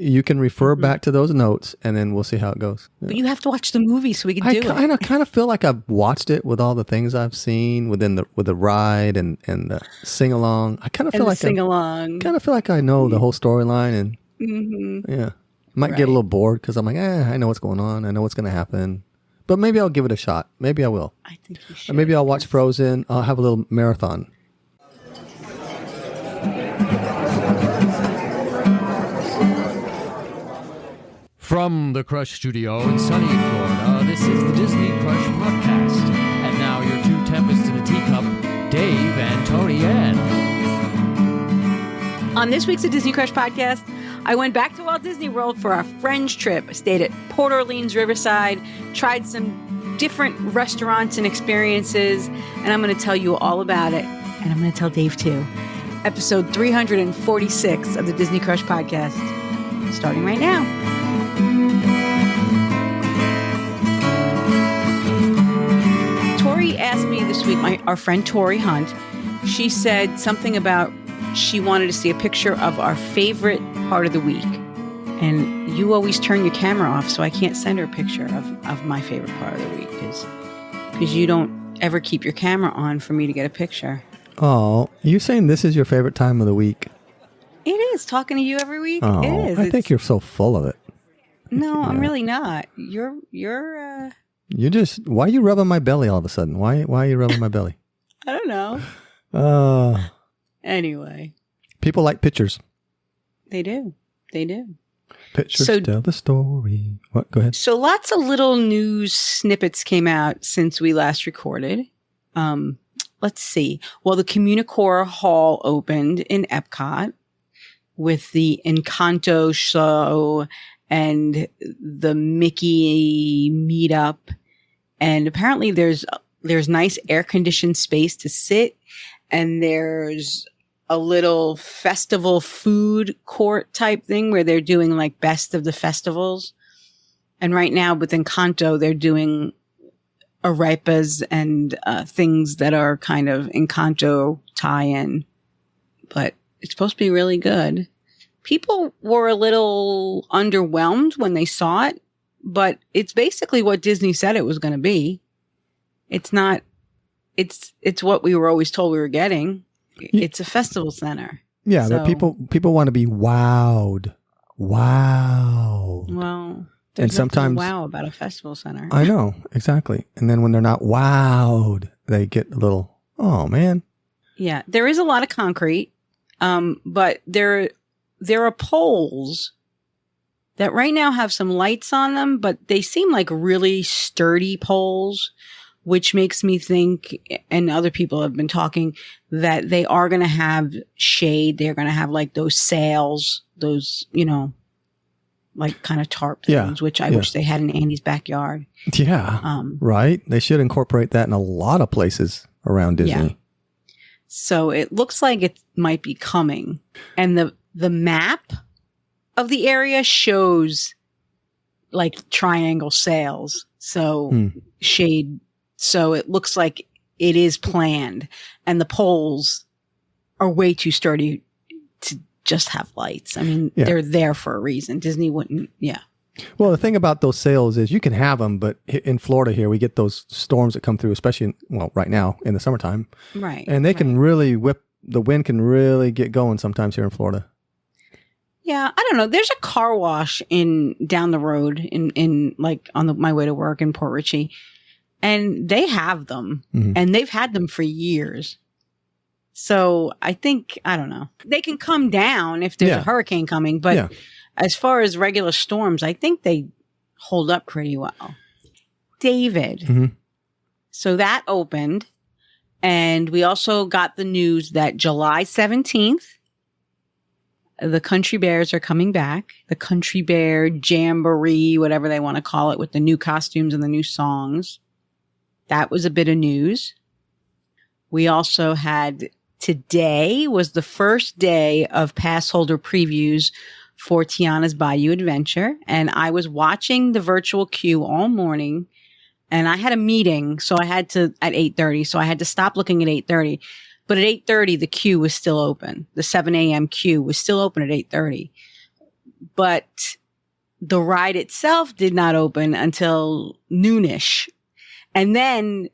you can refer back to those notes, and then we'll see how it goes. Yeah. But you have to watch the movie so we can do it. I kind of feel like I've watched it with all the things I've seen with the ride and the sing along. I kind of feel like I know the whole storyline, and yeah, I might get a little bored because I'm like, I know what's going on. I know what's going to happen. But maybe I'll give it a shot. Maybe I will. I think you should. Or maybe I'll watch Frozen. I'll have a little marathon. From the Crush Studio in sunny Florida, this is the Disney Crush podcast. And now your two tempests in a teacup, Dave and Tony Ann. On this week's Disney Crush podcast, I went back to Walt Disney World for our friend's trip. I stayed at Port Orleans Riverside, tried some different restaurants and experiences, and I'm going to tell you all about it. And I'm going to tell Dave too. Episode 346 of the Disney Crush podcast, starting right now. Tori asked me this week, our friend Tori Hunt, she said something about she wanted to see a picture of our favorite part of the week. And you always turn your camera off, so I can't send her a picture of my favorite part of the week because you don't ever keep your camera on for me to get a picture. Oh, you saying this is your favorite time of the week? It is. Talking to you every week. Oh, it is. I think you're so full of it. No, yeah. I'm really not. You're just, why are you rubbing my belly all of a sudden? Why are you rubbing my belly? I don't know. Anyway. People like pictures. They do. Pictures tell the story. What? Go ahead. So lots of little news snippets came out since we last recorded. Let's see. Well, the Communicore Hall opened in Epcot with the Encanto show and the Mickey meetup. And apparently there's nice air-conditioned space to sit. And there's a little festival food court type thing where they're doing like best of the festivals. And right now with Encanto, they're doing arepas and things that are kind of Encanto tie-in. But it's supposed to be really good. People were a little underwhelmed when they saw it, but it's basically what Disney said it was going to be. It's not, it's what we were always told we were getting. It's a festival center. Yeah, so, but people want to be wowed. Wow. Well, there's and sometimes wow about a festival center. I know, exactly. And then when they're not wowed, they get a little, oh man. Yeah, there is a lot of concrete, but there are poles that right now have some lights on them, but they seem like really sturdy poles, which makes me think, and other people have been talking, that they are going to have shade. They're going to have like those sails, those, like kind of tarp things, which I wish they had in Andy's backyard. Yeah, right? They should incorporate that in a lot of places around Disney. Yeah. So it looks like it might be coming. And the map of the area shows like triangle sails. So shade. So it looks like it is planned. And the poles are way too sturdy to just have lights. I mean, they're there for a reason. Disney wouldn't. Yeah. Well, the thing about those sails is you can have them, but in Florida here, we get those storms that come through, especially right now in the summertime. Right. And they can really the wind can really get going sometimes here in Florida. Yeah, I don't know. There's a car wash down the road in like on my way to work in Port Richey, and they have them, and they've had them for years. So I think, I don't know, they can come down if there's a hurricane coming, but as far as regular storms, I think they hold up pretty well. David. So that opened, and we also got the news that July 17th, the Country Bears are coming back. The Country Bear Jamboree, whatever they want to call it, with the new costumes and the new songs. That was a bit of news. We also had, today was the first day of pass holder previews for Tiana's Bayou Adventure. And I was watching the virtual queue all morning, and I had a meeting. So I had to, at 8:30. So I had to stop looking at 8:30. But at 8:30, the queue was still open. The 7 a.m. queue was still open at 8:30. but the ride itself did not open until noonish, and then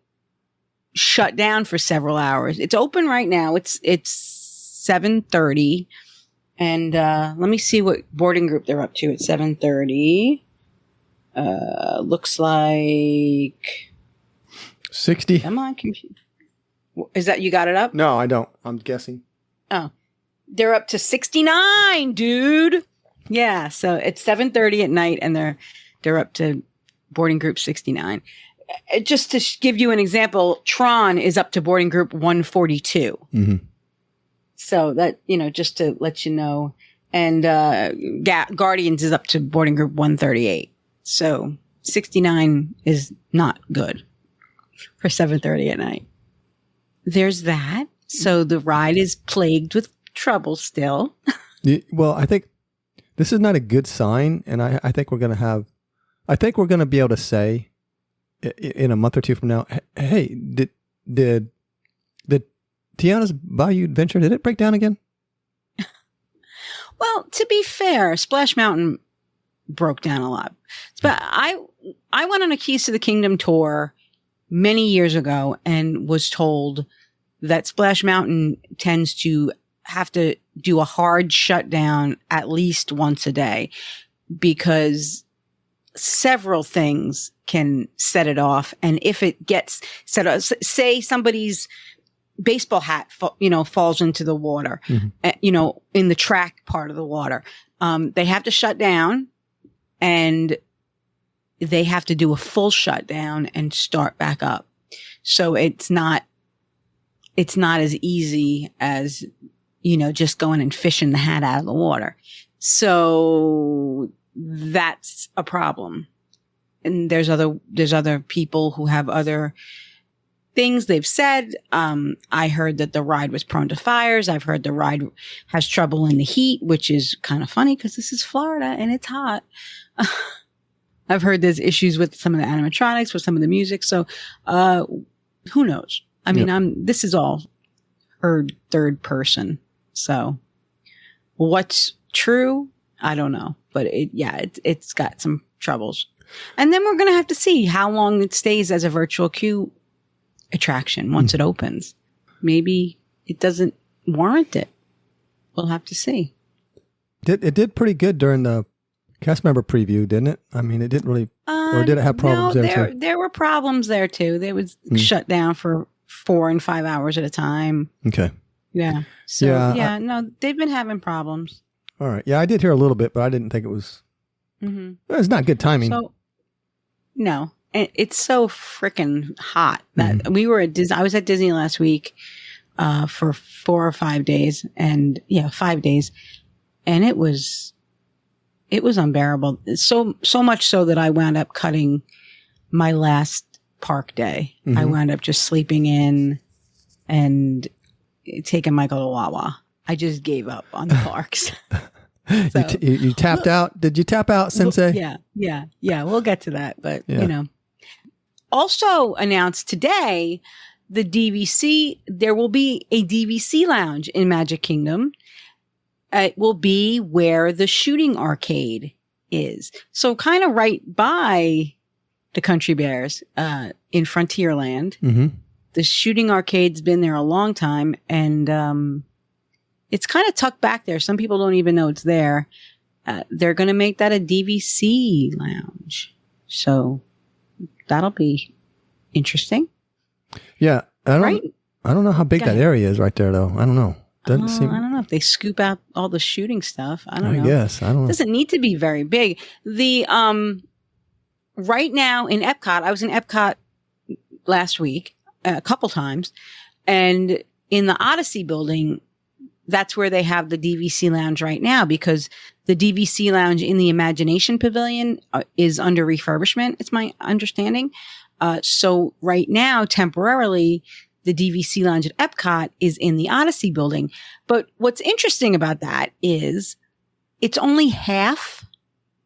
shut down for several hours. It's open right now. It's 7:30, and let me see what boarding group they're up to at 7:30. Looks like 60. Am I confused? Is that, you got it up? No, I don't. I'm guessing. Oh, they're up to 69, dude. Yeah, so it's 7:30 at night, and they're up to boarding group 69. Just to give you an example, Tron is up to boarding group 142. Mm-hmm. So that, just to let you know, and Guardians is up to boarding group 138. So 69 is not good for 7:30 at night. There's that. So the ride is plagued with trouble still. Well, I think this is not a good sign, and I think we're going to be able to say in a month or two from now, hey, did Tiana's Bayou Adventure, did it break down again? Well, to be fair, Splash Mountain broke down a lot. But I went on a Keys to the Kingdom tour many years ago and was told that Splash Mountain tends to have to do a hard shutdown at least once a day, because several things can set it off. And if it gets set off, say somebody's baseball hat, falls into the water, in the track part of the water, they have to shut down, and they have to do a full shutdown and start back up. So it's not as easy as, just going and fishing the hat out of the water. So that's a problem. And there's other people who have other things they've said. I heard that the ride was prone to fires. I've heard the ride has trouble in the heat, which is kind of funny because this is Florida and it's hot. I've heard there's issues with some of the animatronics, with some of the music. So, who knows? I mean, this is all heard third person. So what's true? I don't know, but it's got some troubles. And then we're going to have to see how long it stays as a virtual queue attraction once it opens. Maybe it doesn't warrant it. We'll have to see. It did pretty good during the cast member preview, didn't it? I mean, it didn't really, or did it have problems there too? There were problems there too. They was shut down for 4 and 5 hours at a time. Okay. Yeah. So no, they've been having problems. All right. Yeah, I did hear a little bit, but I didn't think it was. Mm-hmm. It's not good timing. So, no, it's so freaking hot that we were I was at Disney last week for 4 or 5 days, and 5 days, and it was unbearable. So much so that I wound up cutting my last park day. Mm-hmm. I wound up just sleeping in and taking Michael to Wawa. I just gave up on the parks. So, you tapped out? Did you tap out, Sensei? Yeah. We'll get to that, but Also announced today, the DVC, there will be a DVC lounge in Magic Kingdom. It will be where the shooting arcade is. So kind of right by the Country Bears, in Frontierland. Mm-hmm. The shooting arcade's been there a long time, and it's kind of tucked back there. Some people don't even know it's there. They're going to make that a DVC lounge. So that'll be interesting. Yeah. I don't know how big that area is right there, though. I don't know. I don't know if they scoop out all the shooting stuff. I don't know. I guess. I don't know. It doesn't need to be very big. The right now in Epcot, I was in Epcot last week a couple times, and in the Odyssey building, that's where they have the DVC lounge right now, because the DVC lounge in the Imagination Pavilion is under refurbishment. It's my understanding. So right now, temporarily, the DVC lounge at Epcot is in the Odyssey building. But what's interesting about that is it's only half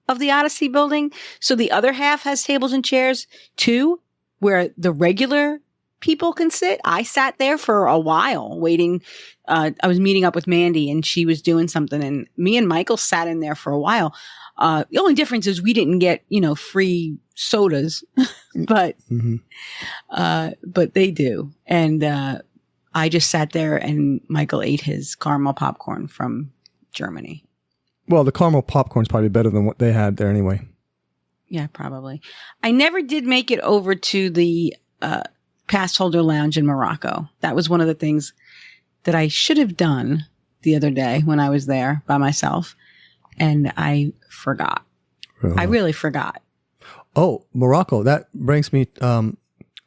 of the Odyssey building. So the other half has tables and chairs too, where the regular people can sit. I sat there for a while waiting. I was meeting up with Mandy and she was doing something, and me and Michael sat in there for a while. The only difference is we didn't get, free sodas, but they do. And I just sat there and Michael ate his caramel popcorn from Germany. Well, the caramel popcorn's probably better than what they had there anyway. Yeah, probably. I never did make it over to the pass holder lounge in Morocco. That was one of the things that I should have done the other day when I was there by myself. And I forgot. I really forgot. Oh, Morocco. That brings me... that's where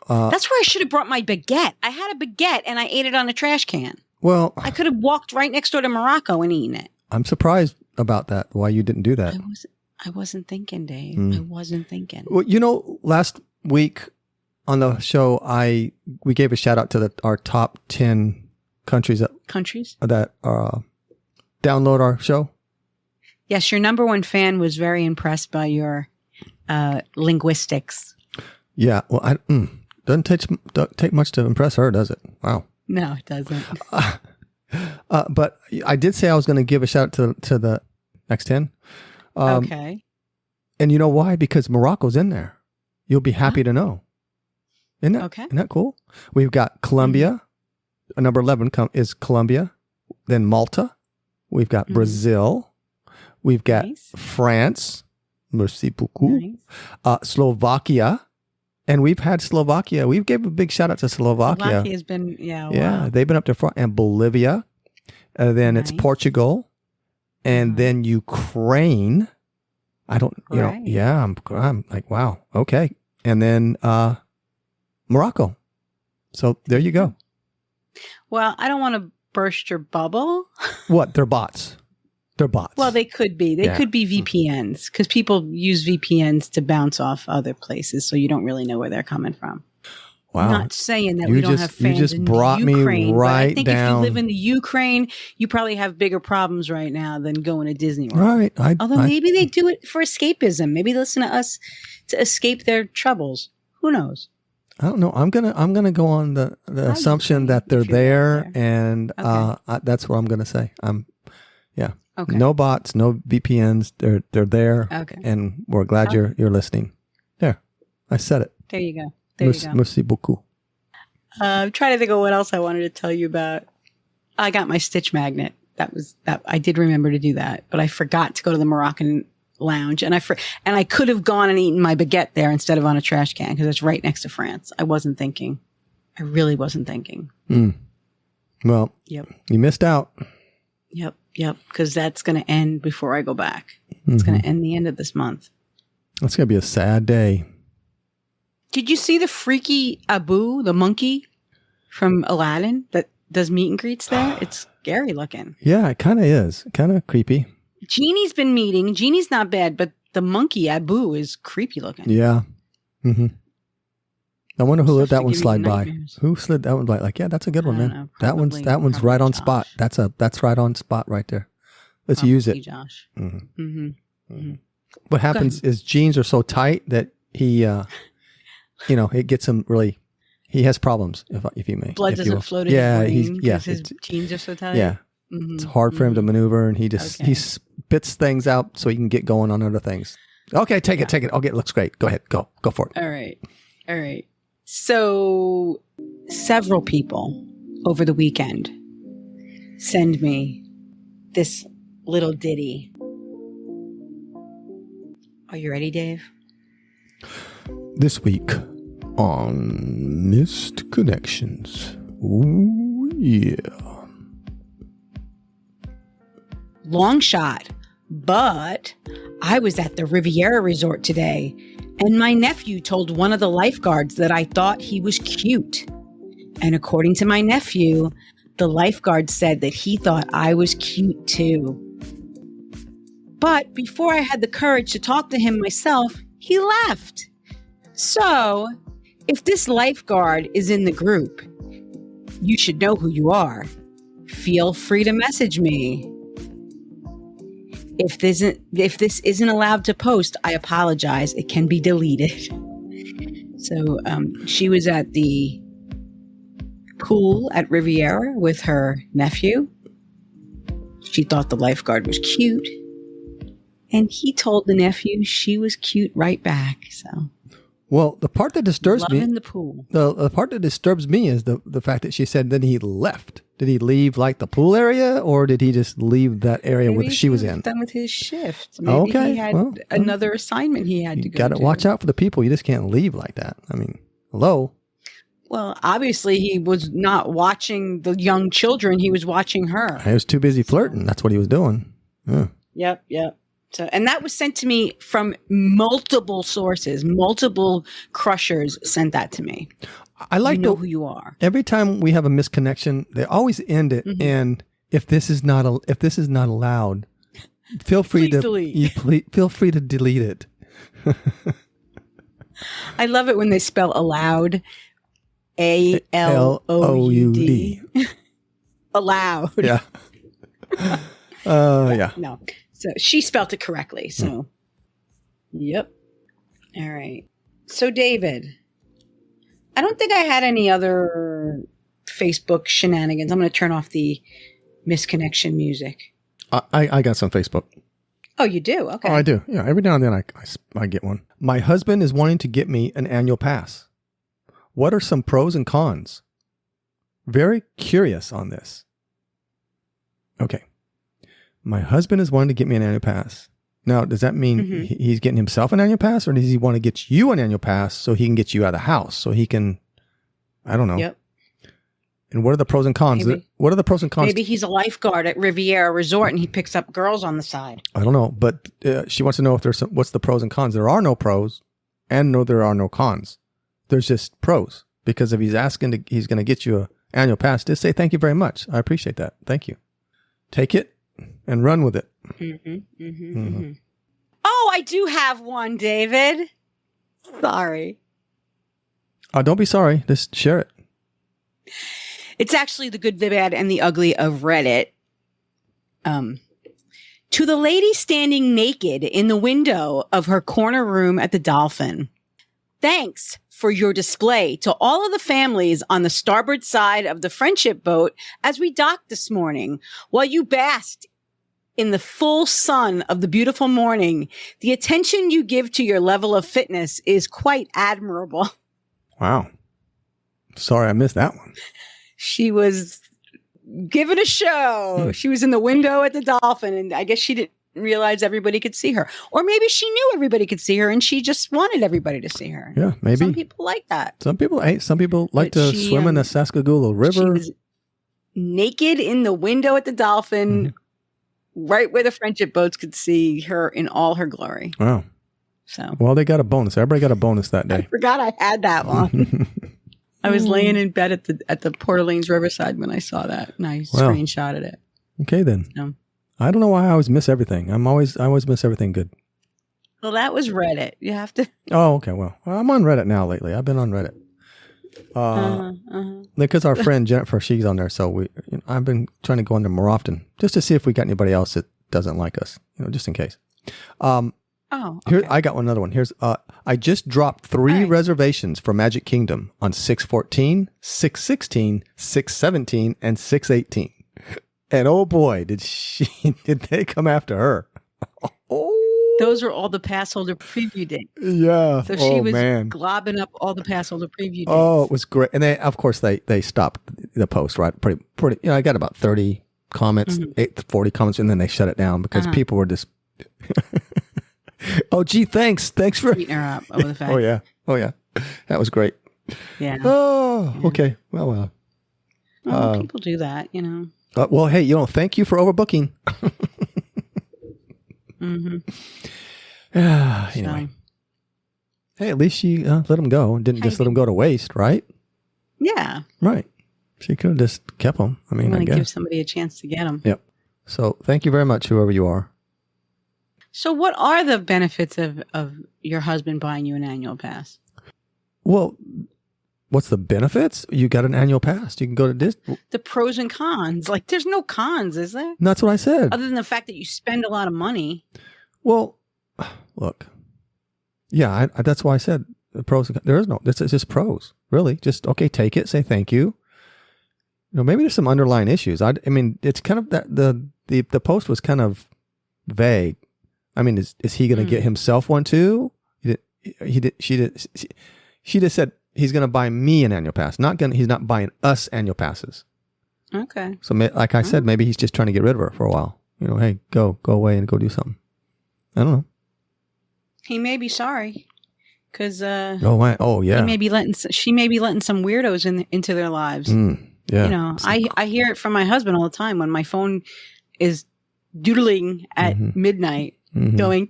I should have brought my baguette. I had a baguette and I ate it on a trash can. Well... I could have walked right next door to Morocco and eaten it. I'm surprised about that, why you didn't do that. I wasn't thinking, Dave. I wasn't thinking. Well, last week on the show, we gave a shout out to our top 10 countries that download our show. Yes, your number one fan was very impressed by your linguistics. Yeah, well, doesn't take much to impress her, does it? Wow. No, it doesn't. But I did say I was going to give a shout out to the next 10. Okay. And you know why? Because Morocco's in there. You'll be happy to know. Isn't that cool? We've got Colombia. Number 11 is Colombia. Then Malta. We've got Brazil. We've got France. Merci beaucoup. Nice. Slovakia. And we've had Slovakia. We've gave a big shout out to Slovakia. Slovakia's been, Yeah, they've been up there for, and Bolivia. Then it's Portugal. And then Ukraine. I don't, I'm like, wow, okay. And then Morocco. So there you go. Well, I don't want to burst your bubble. What? They're bots. They're bots. Well, they could be. They could be VPNs because people use VPNs to bounce off other places, so you don't really know where they're coming from. Wow. I'm not saying that we don't have fans in Ukraine. You just brought me right down. I think if you live in the Ukraine, you probably have bigger problems right now than going to Disney World. Right. Although maybe they do it for escapism. Maybe they listen to us to escape their troubles. Who knows? I don't know. I'm gonna go on the assumption that they're there, and that's what I'm gonna say. Okay. No bots, no VPNs. They're there, and we're glad you're listening. There, I said it. There you go. There you go. Merci beaucoup. I'm trying to think of what else I wanted to tell you about. I got my Stitch magnet. That I did remember to do that, but I forgot to go to the Moroccan lounge, and I could have gone and eaten my baguette there instead of on a trash can because it's right next to France. I wasn't thinking. I really wasn't thinking. Well, you missed out. Yep. Because that's going to end before I go back. It's going to end the end of this month. That's going to be a sad day. Did you see the freaky Abu, the monkey from Aladdin that does meet and greets there? It's scary looking. Yeah, it kind of is. Kind of creepy. Genie's been meeting. Genie's not bad, but the monkey Abu is creepy looking. Yeah. I wonder who let that one slide by. Who slid that one by? Like, yeah, that's a good one, man. That one's right on spot. That's right on spot right there. Let's use it. Josh. What happens is jeans are so tight that he, it gets him really. He has problems, if you may. Blood doesn't flow to his brain because his jeans are so tight. Yeah, it's hard for him to maneuver, and he spits things out so he can get going on other things. Okay, take it. Okay, it looks great. Go ahead, go for it. All right. So, several people over the weekend send me this little ditty. Are you ready, Dave? This week on Missed Connections. Ooh, yeah. Long shot, but I was at the Riviera Resort today, and my nephew told one of the lifeguards that I thought he was cute. And according to my nephew, the lifeguard said that he thought I was cute too. But before I had the courage to talk to him myself, he left. So, if this lifeguard is in the group, you should know who you are. Feel free to message me. If this isn't allowed to post, I apologize. It can be deleted. So she was at the pool at Riviera with her nephew. She thought the lifeguard was cute. And he told the nephew she was cute right back. So, well, the part that disturbs me, in the pool. The part that disturbs me is the fact that she said that he left. Did he leave like the pool area, or did he just leave that area where she was in? Done with his shift. Maybe he had another assignment he had to go. Got to watch out for the people. You just can't leave like that. I mean, hello. Well, obviously he was not watching the young children. He was watching her. He was too busy flirting. That's what he was doing. Yeah. Yep. So, and that was sent to me from multiple sources. Multiple crushers sent that to me. I like who you are. Every time we have a misconnection, they always end it. And if this is not allowed, feel free to feel free to delete it. I love it when they spell allowed. ALOUD. Allowed. Yeah. Yeah. No. So she spelled it correctly. So, Yep. All right. So, David, I don't think I had any other Facebook shenanigans. I'm going to turn off the misconnection music. I got some Facebook. Oh, you do? Okay. Oh, I do. Yeah. Every now and then I get one. My husband is wanting to get me an annual pass. What are some pros and cons? Very curious on this. Okay. My husband is wanting to get me an annual pass. Now, does that mean he's getting himself an annual pass, or does he want to get you an annual pass so he can get you out of the house? So he can, I don't know. Yep. And what are the pros and cons? What are the pros and cons? Maybe he's a lifeguard at Riviera Resort and he picks up girls on the side. I don't know, but she wants to know if what's the pros and cons. There are no pros, and no, there are no cons. There's just pros, because if he's he's going to get you an annual pass, just say thank you very much. I appreciate that. Thank you. Take it and run with it. Oh, I do have one, David. Sorry. Don't be sorry. Just share it. It's actually the good, the bad, and the ugly of Reddit. To the lady standing naked in the window of her corner room at the Dolphin. Thanks for your display to all of the families on the starboard side of the Friendship boat as we docked this morning. While you basked in the full sun of the beautiful morning, the attention you give to your level of fitness is quite admirable. Wow. Sorry, I missed that one. She was giving a show. She was in the window at the Dolphin, and I guess she didn't realize everybody could see her. Or maybe she knew everybody could see her, and she just wanted everybody to see her. Yeah, maybe. Some people like that. Some people like to swim in the Saskagula River. She was naked in the window at the Dolphin, right where the Friendship boats could see her in all her glory. Wow. So, well, they got a bonus. Everybody got a bonus that day. I forgot I had that one. I was laying in bed at the Port Orleans Riverside when I saw that, and I screenshotted it. Okay, then. I don't know why I always miss everything. I always miss everything good. Well, that was Reddit. You have to. Oh, okay. Well, I'm on Reddit now lately. I've been on Reddit. Because our friend Jennifer, she's on there, so I've been trying to go on there more often just to see if we got anybody else that doesn't like us, just in case. Okay. Here, I got another one. Here's I just dropped 3 reservations for Magic Kingdom on 6/14, 6/16, 6/17, and 6/18. And oh boy, did they come after her. Those are all the pass holder preview dates. Yeah. So she was globbing up all the pass holder preview dates. Oh, it was great. And they, of course, they stopped the post, right? Pretty. I got about 30 comments, 40 comments, and then they shut it down because people were just oh, gee, thanks for beating her up over the fact. Oh yeah, that was great. Yeah. Oh, yeah. Okay. Well. People do that, Well, hey, thank you for overbooking. Anyway, hey, at least she let him go and didn't just let him go to waste, right? Yeah. Right. She could have just kept him. I mean, I guess. Give somebody a chance to get him. Yep. So thank you very much, whoever you are. So what are the benefits of your husband buying you an annual pass? Well, what's the benefits? You got an annual pass. You can go to Disney. The pros and cons. Like, there's no cons, is there? That's what I said. Other than the fact that you spend a lot of money. Well, look. Yeah, that's why I said the pros and cons. There is no. It's just pros, really. Just, okay, take it. Say thank you. maybe there's some underlying issues. I mean, it's kind of that the post was kind of vague. I mean, is he going to get himself one too? She just said he's going to buy me an annual pass. He's not buying us annual passes. Okay. So like I said, maybe he's just trying to get rid of her for a while. Hey, go away and go do something. I don't know. He may be sorry. Because yeah, she may be letting some weirdos into their lives. Yeah, I hear it from my husband all the time when my phone is doodling at midnight, going.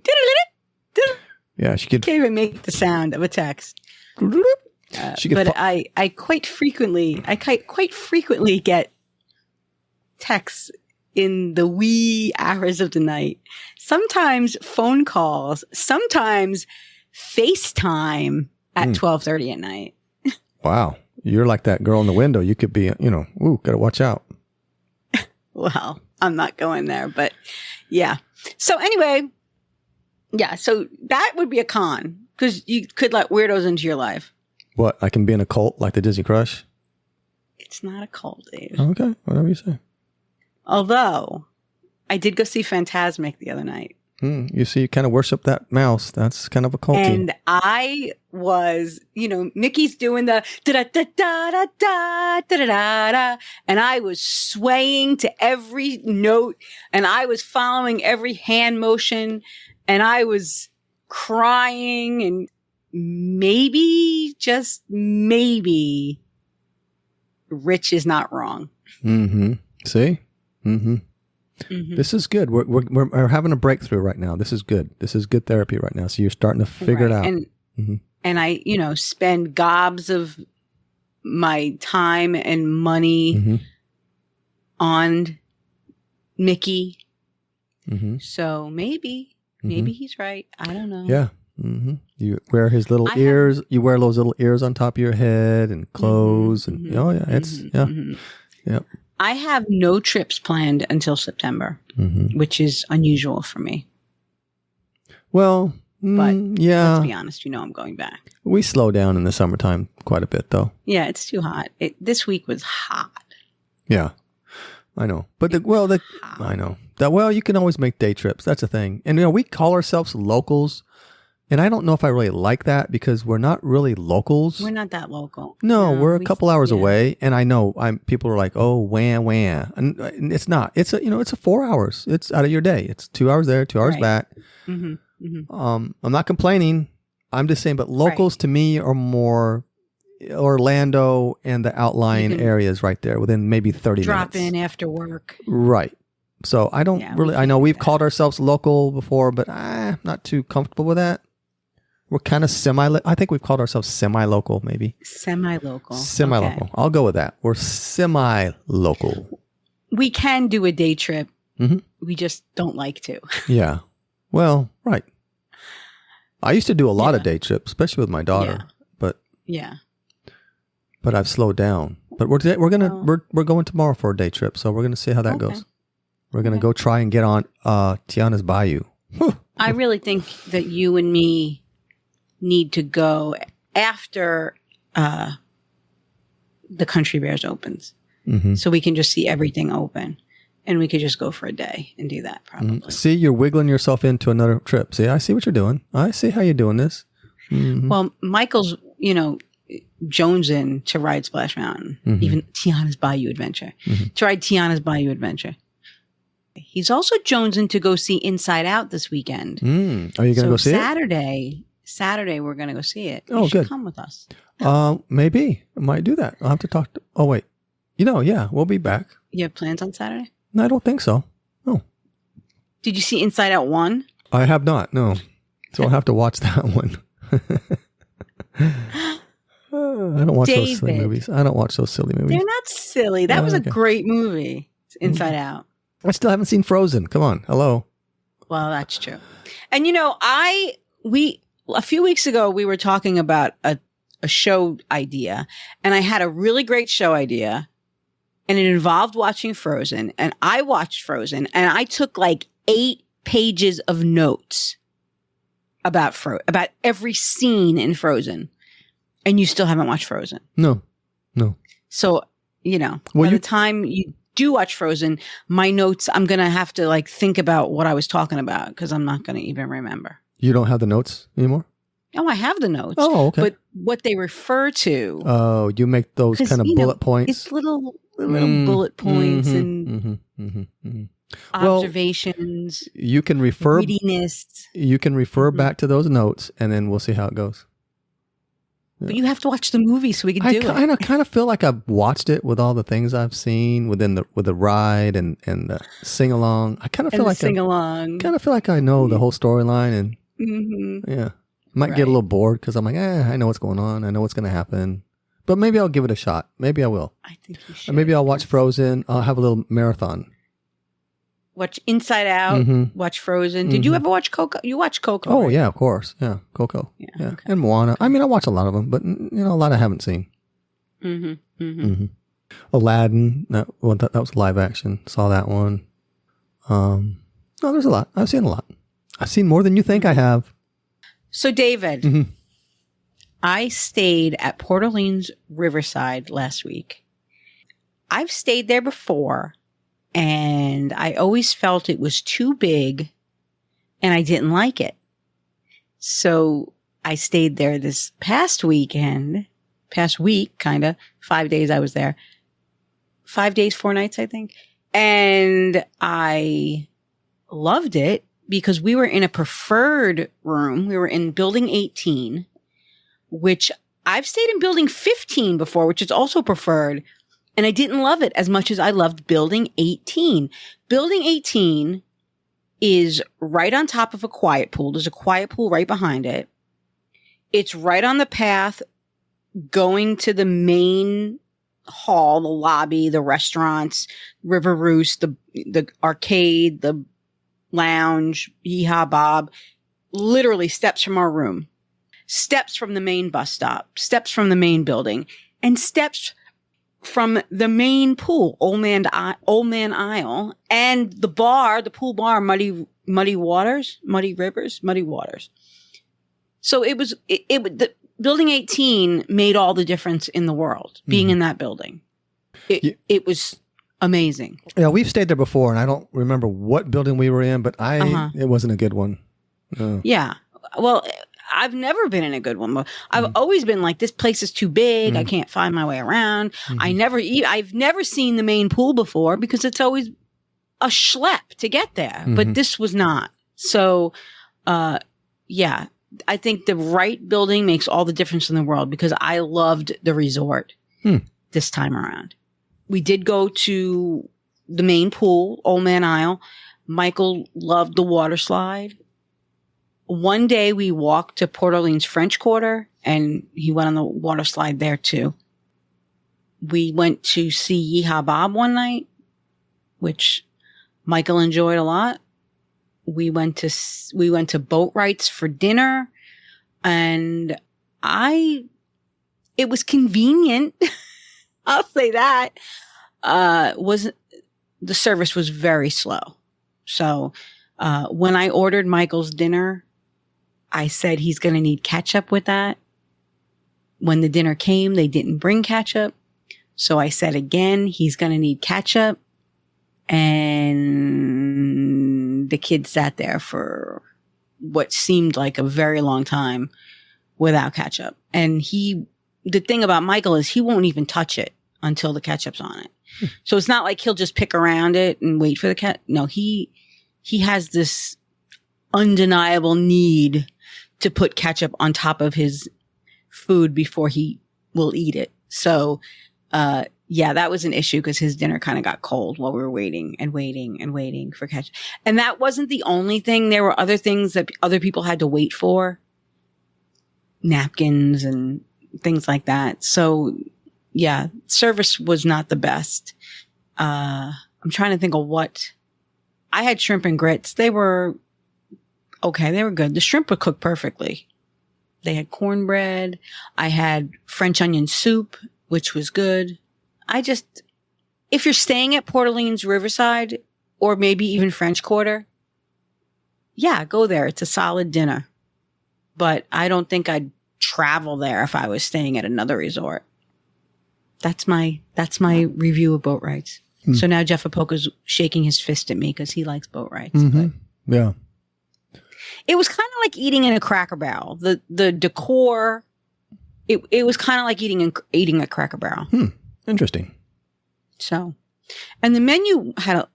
Yeah, she could. Can't even make the sound of a text. But I quite frequently get texts in the wee hours of the night. Sometimes phone calls. Sometimes FaceTime at 12:30 at night. Wow. You're like that girl in the window. You could be, gotta watch out. Well, I'm not going there, but yeah. So anyway, yeah. So that would be a con because you could let weirdos into your life. What? I can be in a cult like the Thedisneycrush? It's not a cult, Dave. Okay. Whatever you say. Although I did go see Fantasmic the other night. You see, you kind of worship that mouse. That's kind of a culty. And I was, Mickey's doing the da-da-da-da-da-da-da-da-da, and I was swaying to every note, and I was following every hand motion, and I was crying, and maybe, just maybe, Rich is not wrong. See? This is good. We're having a breakthrough right now. This is good. This is good therapy right now. So you're starting to figure it out. And I, spend gobs of my time and money on Mickey. So maybe he's right. I don't know. Yeah. You wear his little ears. You wear those little ears on top of your head and clothes. And Yep. I have no trips planned until September, which is unusual for me. Well, but yeah. Let's be honest, I'm going back. We slow down in the summertime quite a bit, though. Yeah, it's too hot. This week was hot. Yeah, I know. But I know. You can always make day trips. That's the thing. And, we call ourselves locals. And I don't know if I really like that because we're not really locals. We're not that local. No, we're a couple hours away. And I know people are like, oh, wham. And it's not. It's it's 4 hours. It's out of your day. It's 2 hours there, 2 hours back. I'm not complaining. I'm just saying, but locals to me are more Orlando and the outlying areas right there within maybe 30 minutes. Drop in after work. Right. So I don't I know we've called ourselves local before, but I'm not too comfortable with that. We're kind of I think we've called ourselves semi-local, maybe. Semi-local. Okay. I'll go with that. We're semi-local. We can do a day trip. We just don't like to. Yeah. Well, right. I used to do a lot of day trips, especially with my daughter. But I've slowed down. But we're going tomorrow for a day trip, so we're gonna see how that goes. We're gonna go try and get on Tiana's Bayou. Whew. I really think that you and me need to go after the Country Bears opens, so we can just see everything open, and we could just go for a day and do that. Probably. See, you're wiggling yourself into another trip. See, I see what you're doing. I see how you're doing this. Well, Michael's, jonesing to ride Splash Mountain, even Tiana's Bayou Adventure, to ride Tiana's Bayou Adventure. He's also jonesing to go see Inside Out this weekend. Are you going to go see it? Saturday, we're going to go see it. You should come with us. Maybe. I might do that. I'll have to talk to... Oh, wait. We'll be back. You have plans on Saturday? No, I don't think so. No. Did you see Inside Out 1? I have not, no. So I'll have to watch that one. I don't watch those silly movies. I don't watch those silly movies. They're not silly. That was a great movie, Inside Out. I still haven't seen Frozen. Come on. Hello. Well, that's true. And a few weeks ago, we were talking about a show idea, and I had a really great show idea, and it involved watching Frozen, and I watched Frozen, and I took like 8 pages of notes about every scene in Frozen, and you still haven't watched Frozen. No. So, by the time you do watch Frozen, my notes, I'm going to have to like think about what I was talking about because I'm not going to even remember. You don't have the notes anymore? Oh, I have the notes. Oh, okay. But what they refer to. Oh, you make those kind of bullet points? It's little bullet points and observations. Well, you can refer. Wittiness. You can refer back to those notes, and then we'll see how it goes. But you have to watch the movie so we can do it. I kind of feel like I've watched it with all the things I've seen with the ride and the sing along. I kind of feel like I know the whole storyline, and yeah, might get a little bored because I'm like, I know what's going on, I know what's going to happen, but maybe I'll give it a shot. Maybe I will. I think you should. Or maybe I'll watch Frozen. I'll have a little marathon. Watch Inside Out. Watch Frozen. Did you ever watch Coco? You watched Coco? Oh, right? yeah, of course. Yeah, Coco. Yeah. Okay. And Moana. I mean, I watch a lot of them, but a lot I haven't seen. Aladdin. That was live action. Saw that one. No, there's a lot. I've seen a lot. I've seen more than you think I have. So, David, I stayed at Port Orleans Riverside last week. I've stayed there before. And I always felt it was too big and I didn't like it. So I stayed there this past week, kind of 5 days I was there. 5 days, 4 nights, I think. And I loved it because we were in a preferred room. We were in building 18, which I've stayed in building 15 before, which is also preferred. And I didn't love it as much as I loved Building 18. Building 18 is right on top of a quiet pool. There's a quiet pool right behind it. It's right on the path going to the main hall, the lobby, the restaurants, River Roost, the arcade, the lounge, Yeehaw Bob. Literally steps from our room, steps from the main bus stop, steps from the main building, and steps from the main pool, Old Man Isle, and the pool bar, Muddy Waters. So the building 18 made all the difference in the world, being in that building. It was amazing. Yeah, we've stayed there before, and I don't remember what building we were in, but it wasn't a good one. Yeah. Well, I've never been in a good one. I've always been like, this place is too big. I can't find my way around. I've never seen the main pool before because it's always a schlep to get there, but this was not. So, yeah, I think the right building makes all the difference in the world because I loved the resort this time around. We did go to the main pool, Old Man Isle. Michael loved the water slide. One day we walked to Port Orleans French Quarter and he went on the water slide there too. We went to see Yeehaw Bob one night, which Michael enjoyed a lot. We went to Boat Rights for dinner and it was convenient. I'll say that. The service was very slow. So, when I ordered Michael's dinner, I said he's going to need ketchup with that. When the dinner came, they didn't bring ketchup. So I said again, he's going to need ketchup. And the kid sat there for what seemed like a very long time without ketchup. And the thing about Michael is he won't even touch it until the ketchup's on it. So it's not like he'll just pick around it and wait for the ketchup. No, he has this undeniable need to put ketchup on top of his food before he will eat it. So, yeah, that was an issue because his dinner kind of got cold while we were waiting for ketchup. And that wasn't the only thing. There were other things that other people had to wait for. Napkins and things like that. So, yeah, service was not the best. I'm trying to think of what. I had shrimp and grits. They were okay. They were good. The shrimp were cooked perfectly. They had cornbread. I had French onion soup, which was good. If you're staying at Port Orleans Riverside or maybe even French Quarter, yeah, go there. It's a solid dinner. But I don't think I'd travel there if I was staying at another resort. That's my review of boat rides. So now Jeff Apoka's shaking his fist at me because he likes boat rides. Mm-hmm. Yeah. It was kind of like eating in a Cracker Barrel. The decor, it was kind of like eating at Cracker Barrel. Interesting. So, and the menu had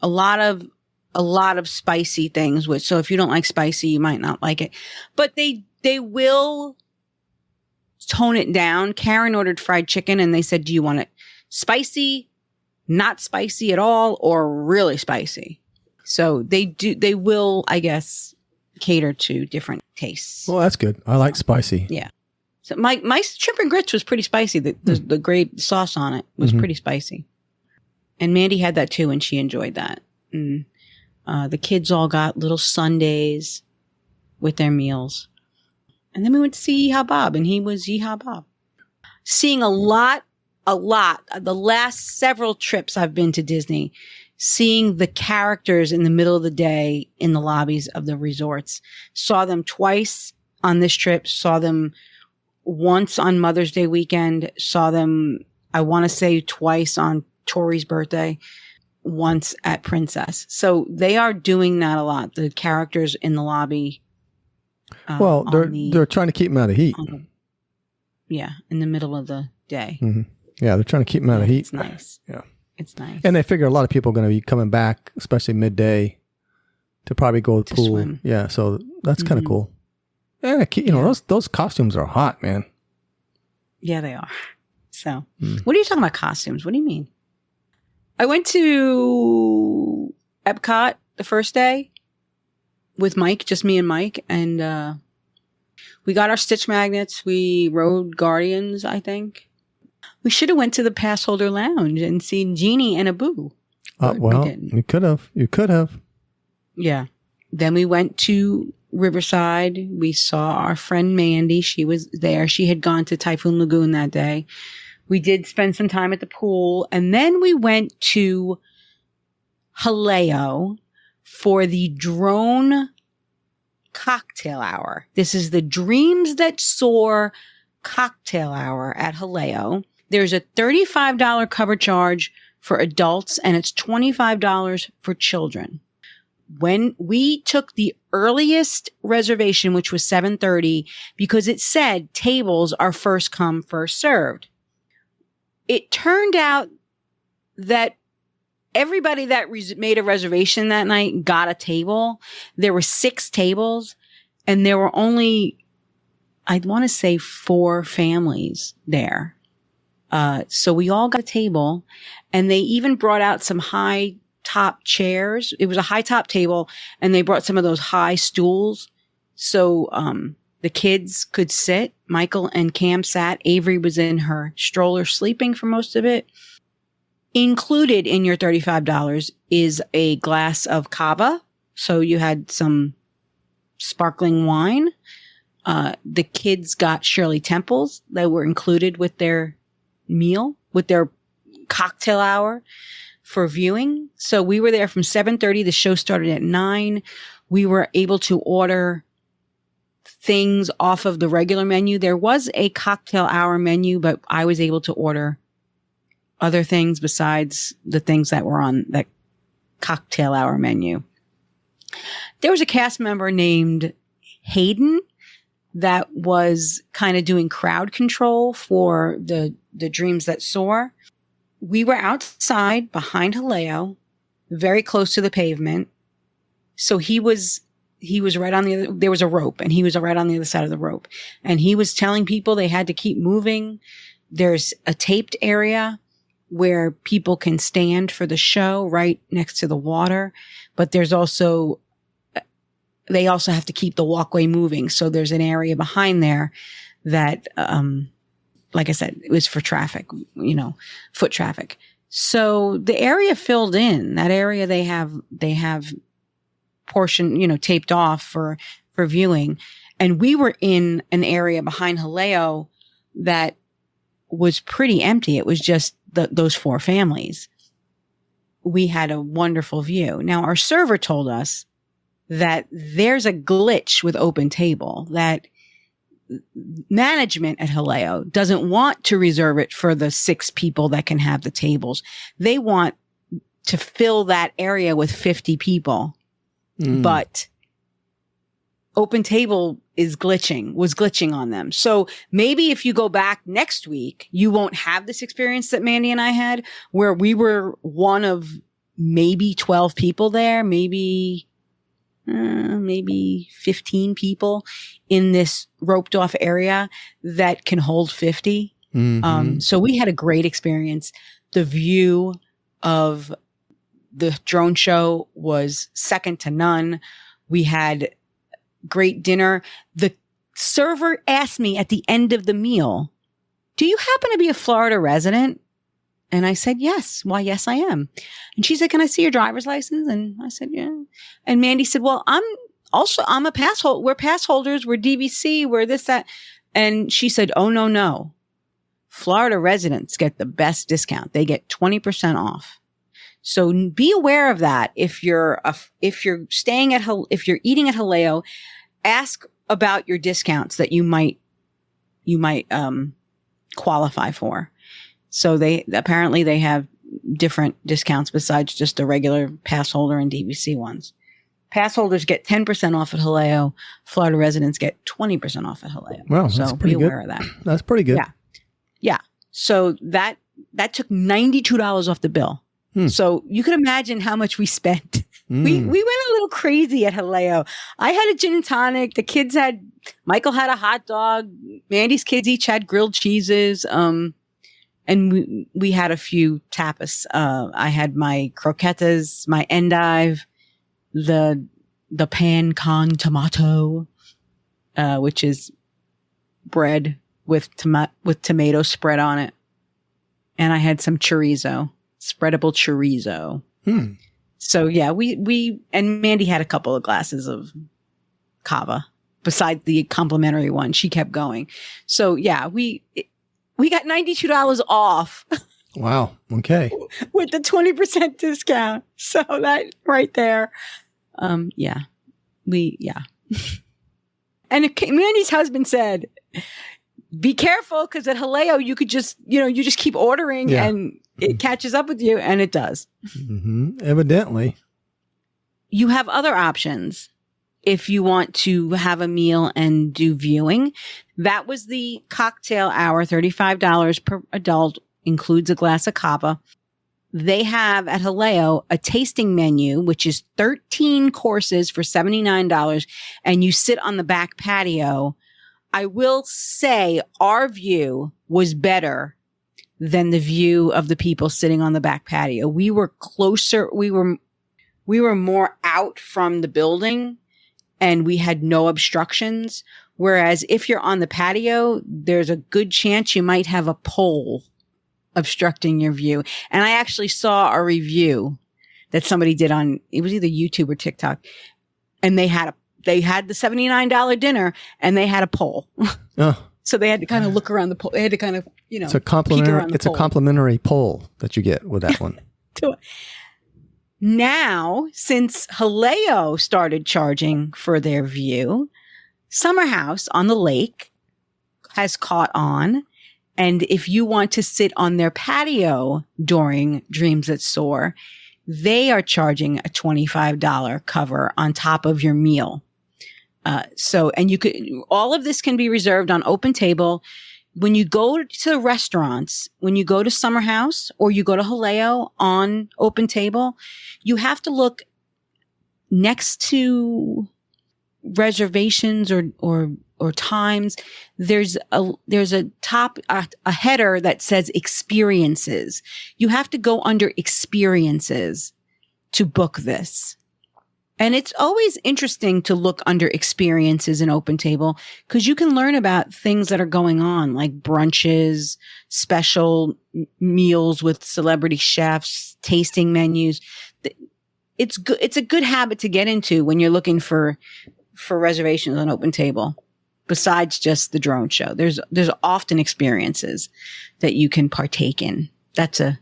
a lot of spicy things, which, so if you don't like spicy, you might not like it. But they will tone it down. Karen ordered fried chicken and they said, do you want it spicy, not spicy at all, or really spicy? So they will, I guess, cater to different tastes. Well, that's good. I like spicy. Yeah. So my shrimp and grits was pretty spicy. The great sauce on it was pretty spicy. And Mandy had that too, and she enjoyed that. And the kids all got little sundaes with their meals. And then we went to see Yeehaw Bob, and he was Yeehaw Bob. Seeing a lot, the last several trips I've been to Disney, seeing the characters in the middle of the day in the lobbies of the resorts. Saw them twice on this trip, saw them once on Mother's Day weekend, saw them, I want to say, twice on Tori's birthday, once at Princess. So they are doing that a lot, the characters in the lobby. Well, they're trying to keep them out of heat. In the middle of the day. Mm-hmm. Yeah, they're trying to keep them out of heat. It's nice. Yeah. It's nice. And they figure a lot of people are going to be coming back, especially midday, to probably go to the pool. Swim. Yeah, so that's kind of cool. And those costumes are hot, man. Yeah, they are. So, what are you talking about costumes? What do you mean? I went to Epcot the first day with Mike, just me and Mike, and we got our Stitch magnets. We rode Guardians, I think. We should have went to the pass holder lounge and seen Genie and Abu. Well, you could have. You could have. Yeah. Then we went to Riverside. We saw our friend Mandy. She was there. She had gone to Typhoon Lagoon that day. We did spend some time at the pool. And then we went to Haleo for the drone cocktail hour. This is the Dreams That Soar cocktail hour at Haleo. There's a $35 cover charge for adults and it's $25 for children. When we took the earliest reservation, which was 7:30, because it said tables are first come, first served. It turned out that everybody that made a reservation that night got a table. There were 6 tables and there were only, I want to say 4 families there. So we all got a table and they even brought out some high top chairs. It was a high top table and they brought some of those high stools. So, the kids could sit. Michael and Cam sat. Avery was in her stroller sleeping for most of it. Included in your $35 is a glass of cava. So you had some sparkling wine. The kids got Shirley Temples that were included with their meal, with their cocktail hour for viewing. So we were there from 7:30. The show started at 9. We were able to order things off of the regular menu. There was a cocktail hour menu, but I was able to order other things besides the things that were on that cocktail hour menu. There was a cast member named Hayden that was kind of doing crowd control for the Dreams That Soar. We were outside behind Haleo, very close to the pavement. So he was right on the other, there was a rope and he was right on the other side of the rope. And he was telling people they had to keep moving. There's a taped area where people can stand for the show right next to the water. But there's also, they also have to keep the walkway moving. So there's an area behind there that, like I said, it was for traffic, foot traffic. So the area filled in. That area they have portion, taped off for viewing. And we were in an area behind Haleo that was pretty empty. It was just those 4 families. We had a wonderful view. Now our server told us that there's a glitch with Open Table, that management at Haleo doesn't want to reserve it for the 6 people that can have the tables. They want to fill that area with 50 people. But Open Table was glitching on them. So maybe if you go back next week, you won't have this experience that Mandy and I had, where we were one of maybe 12 people there, maybe 15 people in this roped off area that can hold 50. So we had a great experience. The view of the drone show was second to none. We had great dinner. The server asked me at the end of the meal, "Do you happen to be a Florida resident?" And I said, "Yes." "Why, yes, I am." And she said, "Can I see your driver's license?" And I said, "Yeah." And Mandy said, "Well, I'm a pass holder. We're pass holders. We're DVC. We're this, that." And she said, "Oh, no. Florida residents get the best discount. They get 20% off. So be aware of that. If you're eating at Haleo, ask about your discounts that you might qualify for." So they have different discounts besides just the regular pass holder and DVC ones. Pass holders get 10% off at Haleo. Florida residents get 20% off at Haleo. Wow, so that's pretty good. Be aware of that. That's pretty good. Yeah. So that took $92 off the bill. So you could imagine how much we spent. We went a little crazy at Haleo. I had a gin and tonic. Michael had a hot dog. Mandy's kids each had grilled cheeses. And we had a few tapas. I had my croquetas, my endive, the pan con tomato, which is bread with tomato spread on it. And I had some chorizo, spreadable chorizo. So yeah, we and Mandy had a couple of glasses of cava besides the complimentary one. She kept going. So yeah, we got $92 off. Wow. Okay. With the 20% discount. So that right there. And Mandy's husband said, "Be careful, because at Haleo you could just, you just keep ordering and it catches up with you," and it does. Evidently. You have other options. If you want to have a meal and do viewing, that was the cocktail hour, $35 per adult, includes a glass of cava. They have at Haleo a tasting menu, which is 13 courses for $79, and you sit on the back patio. I will say our view was better than the view of the people sitting on the back patio. We were closer. We were more out from the building, and we had no obstructions. Whereas if you're on the patio, there's a good chance you might have a pole obstructing your view. And I actually saw a review that somebody did it was either YouTube or TikTok, and they had the $79 dinner and they had a pole. So they had to kind of look around the pole. They had to kind of, it's a complimentary pole that you get with that one. Now, since Haleo started charging for their view, Summer House on the lake has caught on. And if you want to sit on their patio during Dreams That Soar, they are charging a $25 cover on top of your meal. All of this can be reserved on Open Table. When you go to restaurants, when you go to Summer House or you go to Haleo on Open Table, you have to look next to reservations or times. There's a header that says experiences. You have to go under experiences to book this. And it's always interesting to look under experiences in Open Table, because you can learn about things that are going on, like brunches, special meals with celebrity chefs, tasting menus. It's good. It's a good habit to get into when you're looking for reservations on Open Table. Besides just the drone show, there's often experiences that you can partake in. That's a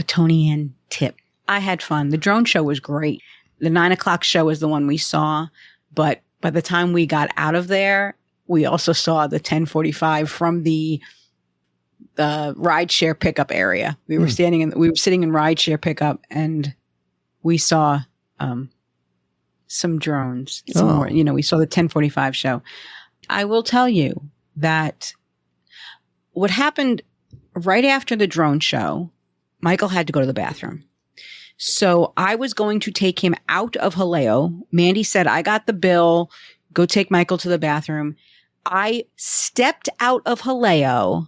Tony Ann tip. I had fun. The drone show was great. The 9:00 show is the one we saw, but by the time we got out of there, we also saw the 1045 from the rideshare pickup area. We were sitting in rideshare pickup, and we saw some drones. Some more, we saw the 1045 show. I will tell you that what happened right after the drone show, Michael had to go to the bathroom. So I was going to take him out of Haleo. Mandy said, I got the bill. Go take Michael to the bathroom. I stepped out of Haleo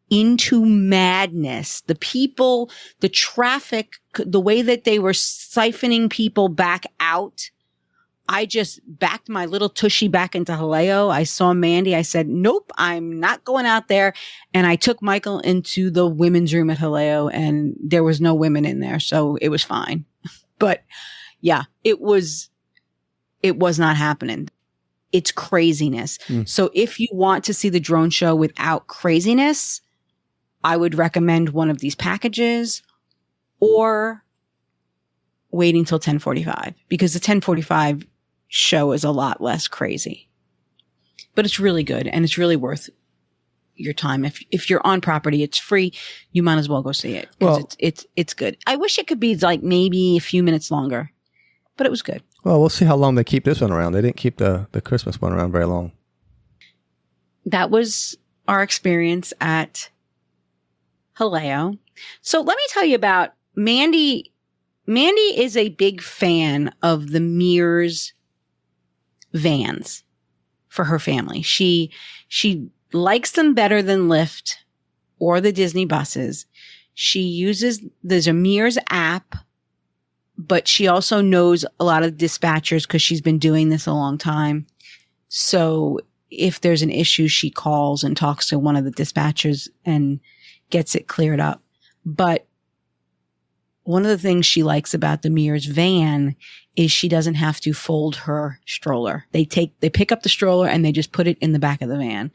into madness. The people, the traffic, the way that they were siphoning people back out. I just backed my little tushy back into Haleo. I saw Mandy. I said, nope, I'm not going out there. And I took Michael into the women's room at Haleo, and there was no women in there. So it was fine. But yeah, it was not happening. It's craziness. So if you want to see the drone show without craziness, I would recommend one of these packages or waiting till 1045, because the 1045 show is a lot less crazy, but it's really good and it's really worth your time. If you're on property, it's free. You might as well go see it. Well, it's good. I wish it could be like maybe a few minutes longer, but it was good. Well, we'll see how long they keep this one around. They didn't keep the Christmas one around very long. That was our experience at Haleo. So let me tell you about Mandy. Mandy is a big fan of the Mears vans for her family. She likes them better than Lyft or the Disney buses. There's a Mears app, but she also knows a lot of dispatchers because she's been doing this a long time. So if there's an issue, she calls and talks to one of the dispatchers and gets it cleared up. But one of the things she likes about the Mears van is she doesn't have to fold her stroller. They pick up the stroller and they just put it in the back of the van.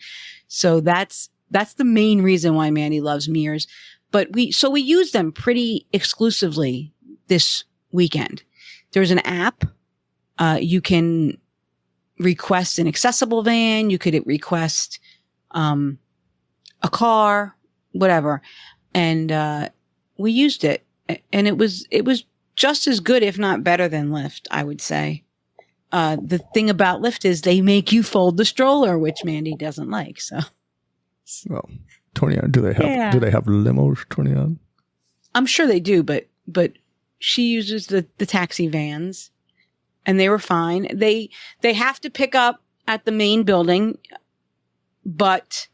So that's the main reason why Mandy loves Mears. But we use them pretty exclusively this weekend. There's an app. You can request an accessible van. You could request a car, whatever. And we used it. And it was just as good, if not better than Lyft, I would say. The thing about Lyft is they make you fold the stroller, which Mandy doesn't like. So, well, Tony, do they have limos, Tony? I'm sure they do, but she uses the taxi vans, and they were fine. They have to pick up at the main building, but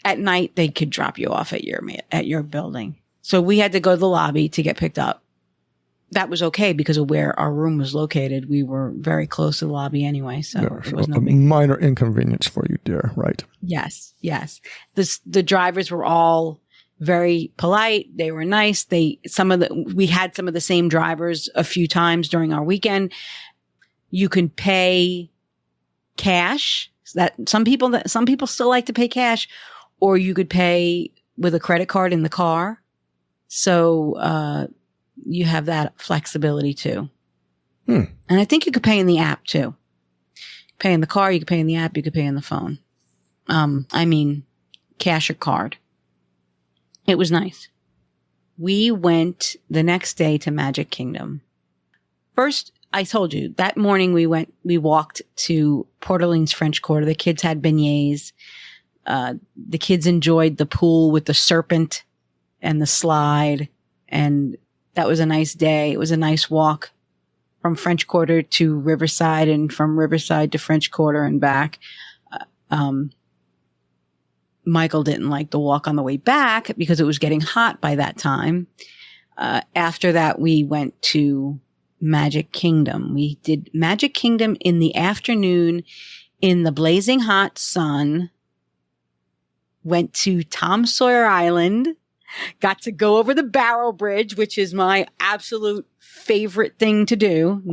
at night they could drop you off at your building. So we had to go to the lobby to get picked up. That was okay because of where our room was located. We were very close to the lobby anyway, so it was no big deal. Minor inconvenience for you, dear, right? Yes. The drivers were all very polite. They were nice. We had some of the same drivers a few times during our weekend. You can pay cash. Some people still like to pay cash, or you could pay with a credit card in the car. So you have that flexibility too. And I think you could pay in the app too. Pay in the car, you could pay in the app, you could pay on the phone. Cash or card. It was nice. We went the next day to Magic Kingdom. First, I told you, that morning we walked to Port Orleans French Quarter. The kids had beignets. The kids enjoyed the pool with the serpent and the slide. And that was a nice day. It was a nice walk from French Quarter to Riverside and from Riverside to French Quarter and back. Michael didn't like the walk on the way back because it was getting hot by that time. After that, we went to Magic Kingdom. We did Magic Kingdom in the afternoon in the blazing hot sun. Went to Tom Sawyer Island. Got to go over the Barrow Bridge, which is my absolute favorite thing to do.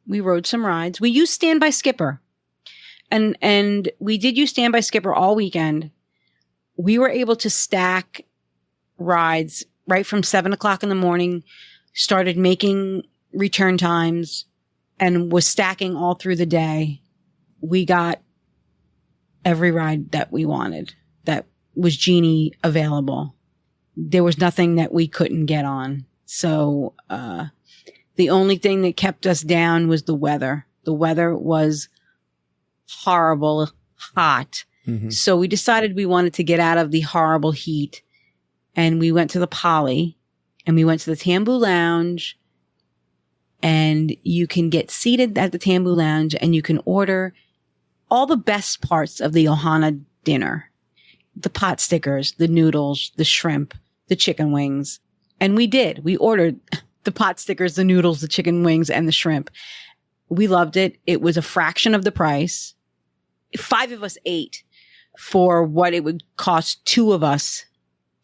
We rode some rides. We used Standby Skipper. And we did use Standby Skipper all weekend. We were able to stack rides right from 7:00 in the morning, started making return times and was stacking all through the day, we got every ride that we wanted that was Genie available. There was nothing that we couldn't get on. So the only thing that kept us down was the weather. The weather was horrible, hot. Mm-hmm. So we decided we wanted to get out of the horrible heat. And we went to the Poly and we went to the Tambu Lounge. And you can get seated at the Tambu Lounge and you can order all the best parts of the Ohana dinner. The pot stickers, the noodles, the shrimp, the chicken wings. And we did. We ordered the pot stickers, the noodles, the chicken wings, and the shrimp. We loved it. It was a fraction of the price. 5 of us ate for what it would cost 2 of us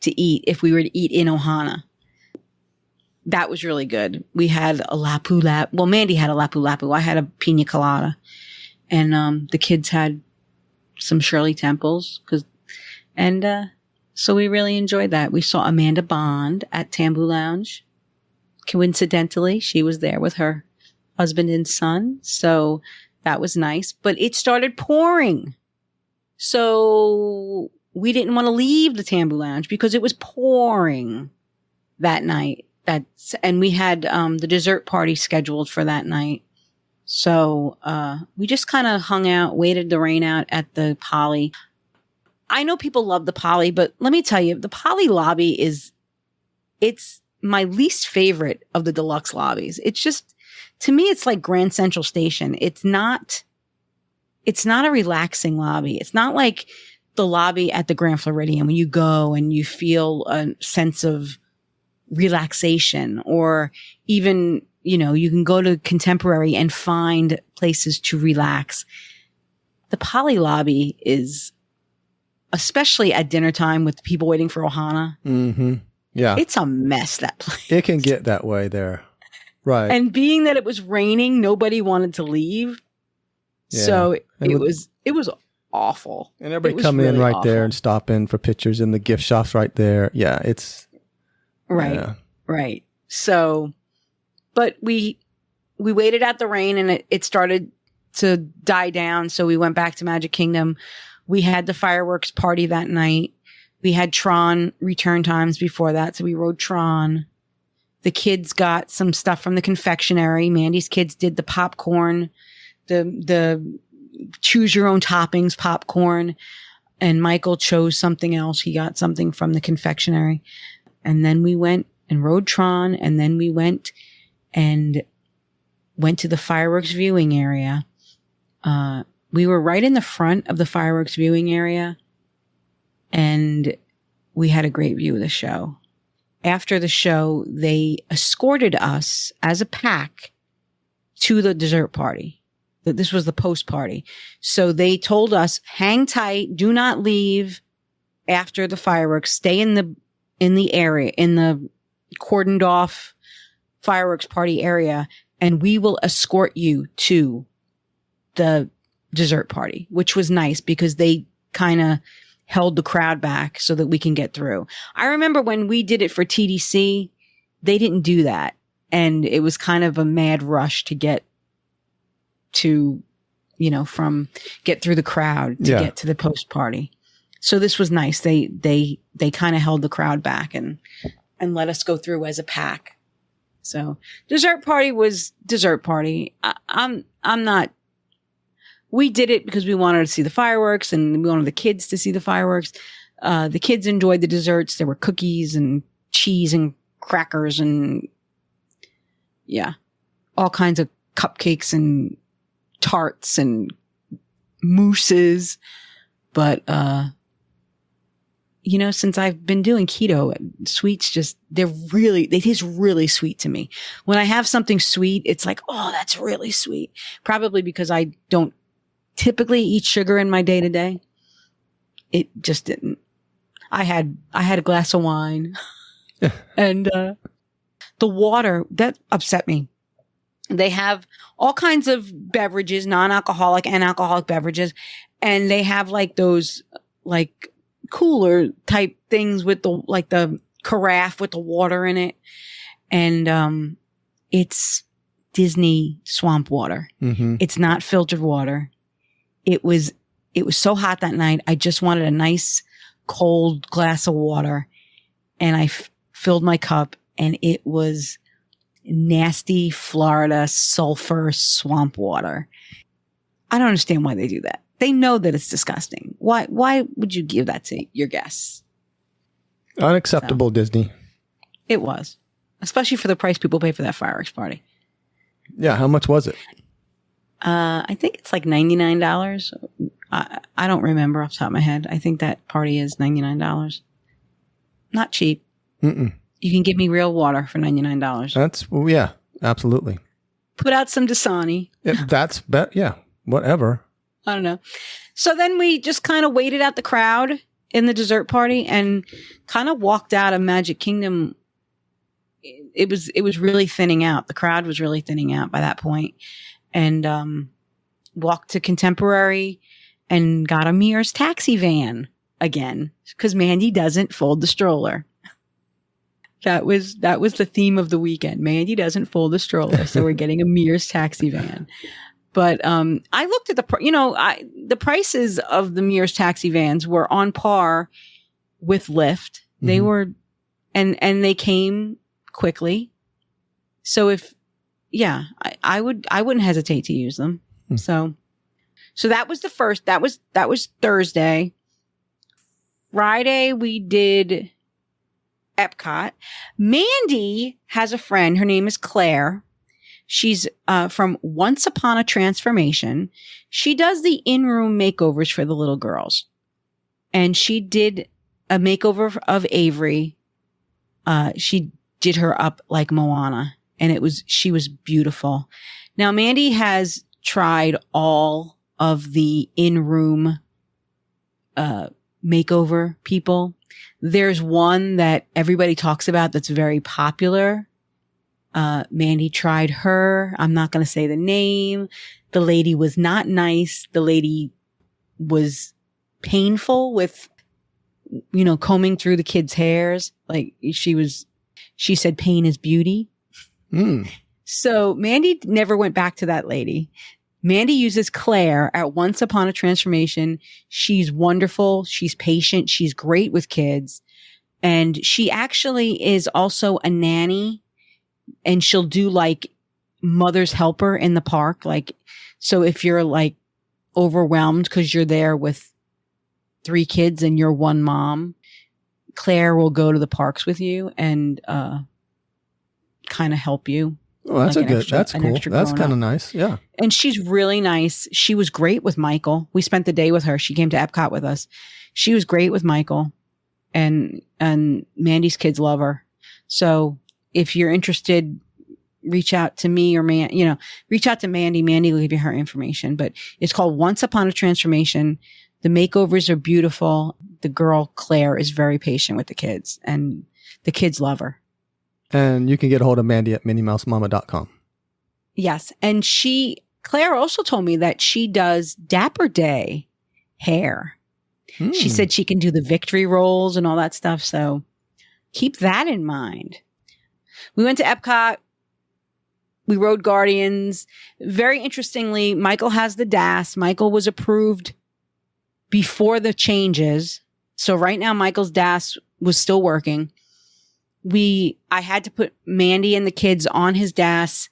to eat if we were to eat in Ohana. That was really good. We had a lapu lap. Well, Mandy had a lapu lapu. I had a pina colada. And the kids had some Shirley Temples. So we really enjoyed that. We saw Amanda Bond at Tambu Lounge. Coincidentally, she was there with her husband and son. So that was nice. But it started pouring. So we didn't want to leave the Tambu Lounge because it was pouring that night. And we had the dessert party scheduled for that night. So we just kind of hung out, waited the rain out at the Poly. I know people love the Poly, but let me tell you, the Poly lobby it's my least favorite of the deluxe lobbies. It's just, to me, it's like Grand Central Station. It's not a relaxing lobby. It's not like the lobby at the Grand Floridian when you go and you feel a sense of relaxation, or even, you can go to Contemporary and find places to relax. The Poly lobby is, especially at dinner time with people waiting for Ohana. Mm-hmm. Yeah. It's a mess, that place. It can get that way there. Right. And being that it was raining, nobody wanted to leave. Yeah. So it was awful. And everybody come in right there and stop in for pictures in the gift shops right there. Yeah, it's right. Yeah. Right. So, but we waited out the rain and it started to die down. So we went back to Magic Kingdom. We had the fireworks party that night. We had Tron return times before that. So we rode Tron. The kids got some stuff from the confectionery. Mandy's kids did the popcorn, the choose your own toppings popcorn. And Michael chose something else. He got something from the confectionery. And then we went and rode Tron. And then we went to the fireworks viewing area. We were right in the front of the fireworks viewing area. And we had a great view of the show. After the show, they escorted us as a pack to the dessert party. This was the post party. So they told us, hang tight, do not leave after the fireworks, stay in the area, in the cordoned off fireworks party area, and we will escort you to the dessert party, which was nice because they kind of held the crowd back so that we can get through. I remember when we did it for TDC, they didn't do that. And it was kind of a mad rush to get to, get through the crowd to get to the post party. So this was nice. They kind of held the crowd back and let us go through as a pack. So dessert party was dessert party. I'm not, we did it because we wanted to see the fireworks and we wanted the kids to see the fireworks. The kids enjoyed the desserts. There were cookies and cheese and crackers and all kinds of cupcakes and tarts and mousses. But, since I've been doing keto, sweets it is really sweet to me. When I have something sweet, it's like, oh, that's really sweet. Probably because I don't typically eat sugar in my day to day. It just didn't. I had a glass of wine and, the water that upset me. They have all kinds of beverages, non-alcoholic and alcoholic beverages. And they have like those like cooler type things with the carafe with the water in it. And, it's Disney swamp water. Mm-hmm. It's not filtered water. It was so hot that night. I just wanted a nice cold glass of water, and I filled my cup, and it was nasty Florida sulfur swamp water. I don't understand why they do that. They know that it's disgusting. Why would you give that to your guests? Unacceptable, Disney. It was, especially for the price people pay for that fireworks party. Yeah, how much was it? I think it's like $99. I don't remember off the top of my head. I think that party is $99. Not cheap. Mm-mm. You can give me real water for $99. Yeah, absolutely. Put out some Dasani. Yeah, whatever. I don't know. So then we just kind of waited out the crowd in the dessert party and kind of walked out of Magic Kingdom. It was really thinning out. The crowd was really thinning out by that point. And walked to Contemporary and got a Mears taxi van again because Mandy doesn't fold the stroller. That was the theme of the weekend. Mandy doesn't fold the stroller, so we're getting a Mears taxi van. But I looked at the prices of the Mears taxi vans were on par with Lyft. Mm-hmm. They were, and they came quickly. So I wouldn't hesitate to use them. Mm. So that was the first. That was Thursday. Friday we did Epcot. Mandy has a friend. Her name is Claire. She's from Once Upon a Transformation. She does the in-room makeovers for the little girls. And she did a makeover of Avery. She did her up like Moana. And she was beautiful. Now, Mandy has tried all of the in-room makeover people. There's one that everybody talks about that's very popular. Mandy tried her. I'm not going to say the name. The lady was not nice. The lady was painful with, combing through the kids' hairs. Like she said pain is beauty. Mm. So Mandy never went back to that lady. Mandy uses Claire at Once Upon a Transformation. She's wonderful. She's patient. She's great with kids. And she actually is also a nanny. And she'll do like mother's helper in the park. Like, so if you're like overwhelmed because you're there with 3 kids and you're one mom, Claire will go to the parks with you and kind of help you. Oh, that's like that's cool. That's kind of nice. Yeah. And she's really nice. She was great with Michael. We spent the day with her. She came to Epcot with us. She was great with Michael, and Mandy's kids love her. So if you're interested, reach out to me or reach out to Mandy. Mandy will give you her information, but it's called Once Upon a Transformation. The makeovers are beautiful. The girl, Claire, is very patient with the kids, and the kids love her. And you can get a hold of Mandy at MinnieMouseMama.com. Yes. And Claire also told me that she does Dapper Day hair. She said she can do the victory rolls and all that stuff. So keep that in mind. We went to Epcot. We rode Guardians. Very interestingly, Michael has the DAS. Michael was approved before the changes. So right now, Michael's DAS was still working. I had to put Mandy and the kids on his DAS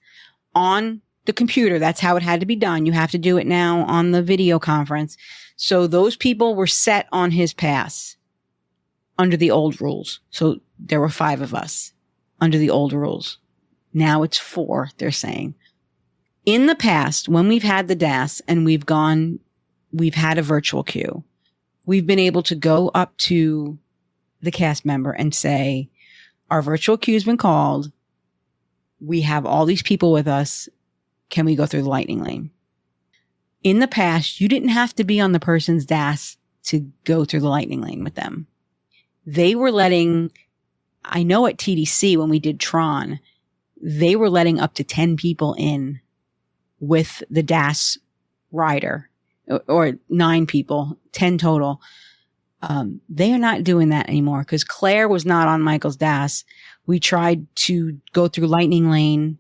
on the computer. That's how it had to be done. You have to do it now on the video conference. So those people were set on his pass under the old rules. So there were 5 of us under the old rules. Now it's 4, they're saying. In the past, when we've had the DAS and we've had a virtual queue, we've been able to go up to the cast member and say, our virtual queue's been called. We have all these people with us. Can we go through the lightning lane? In the past, you didn't have to be on the person's DAS to go through the lightning lane with them. They were letting, I know at TDC when we did Tron, they were letting up to 10 people in with the DAS rider, or 9 people, 10 total. They are not doing that anymore because Claire was not on Michael's DAS. We tried to go through lightning lane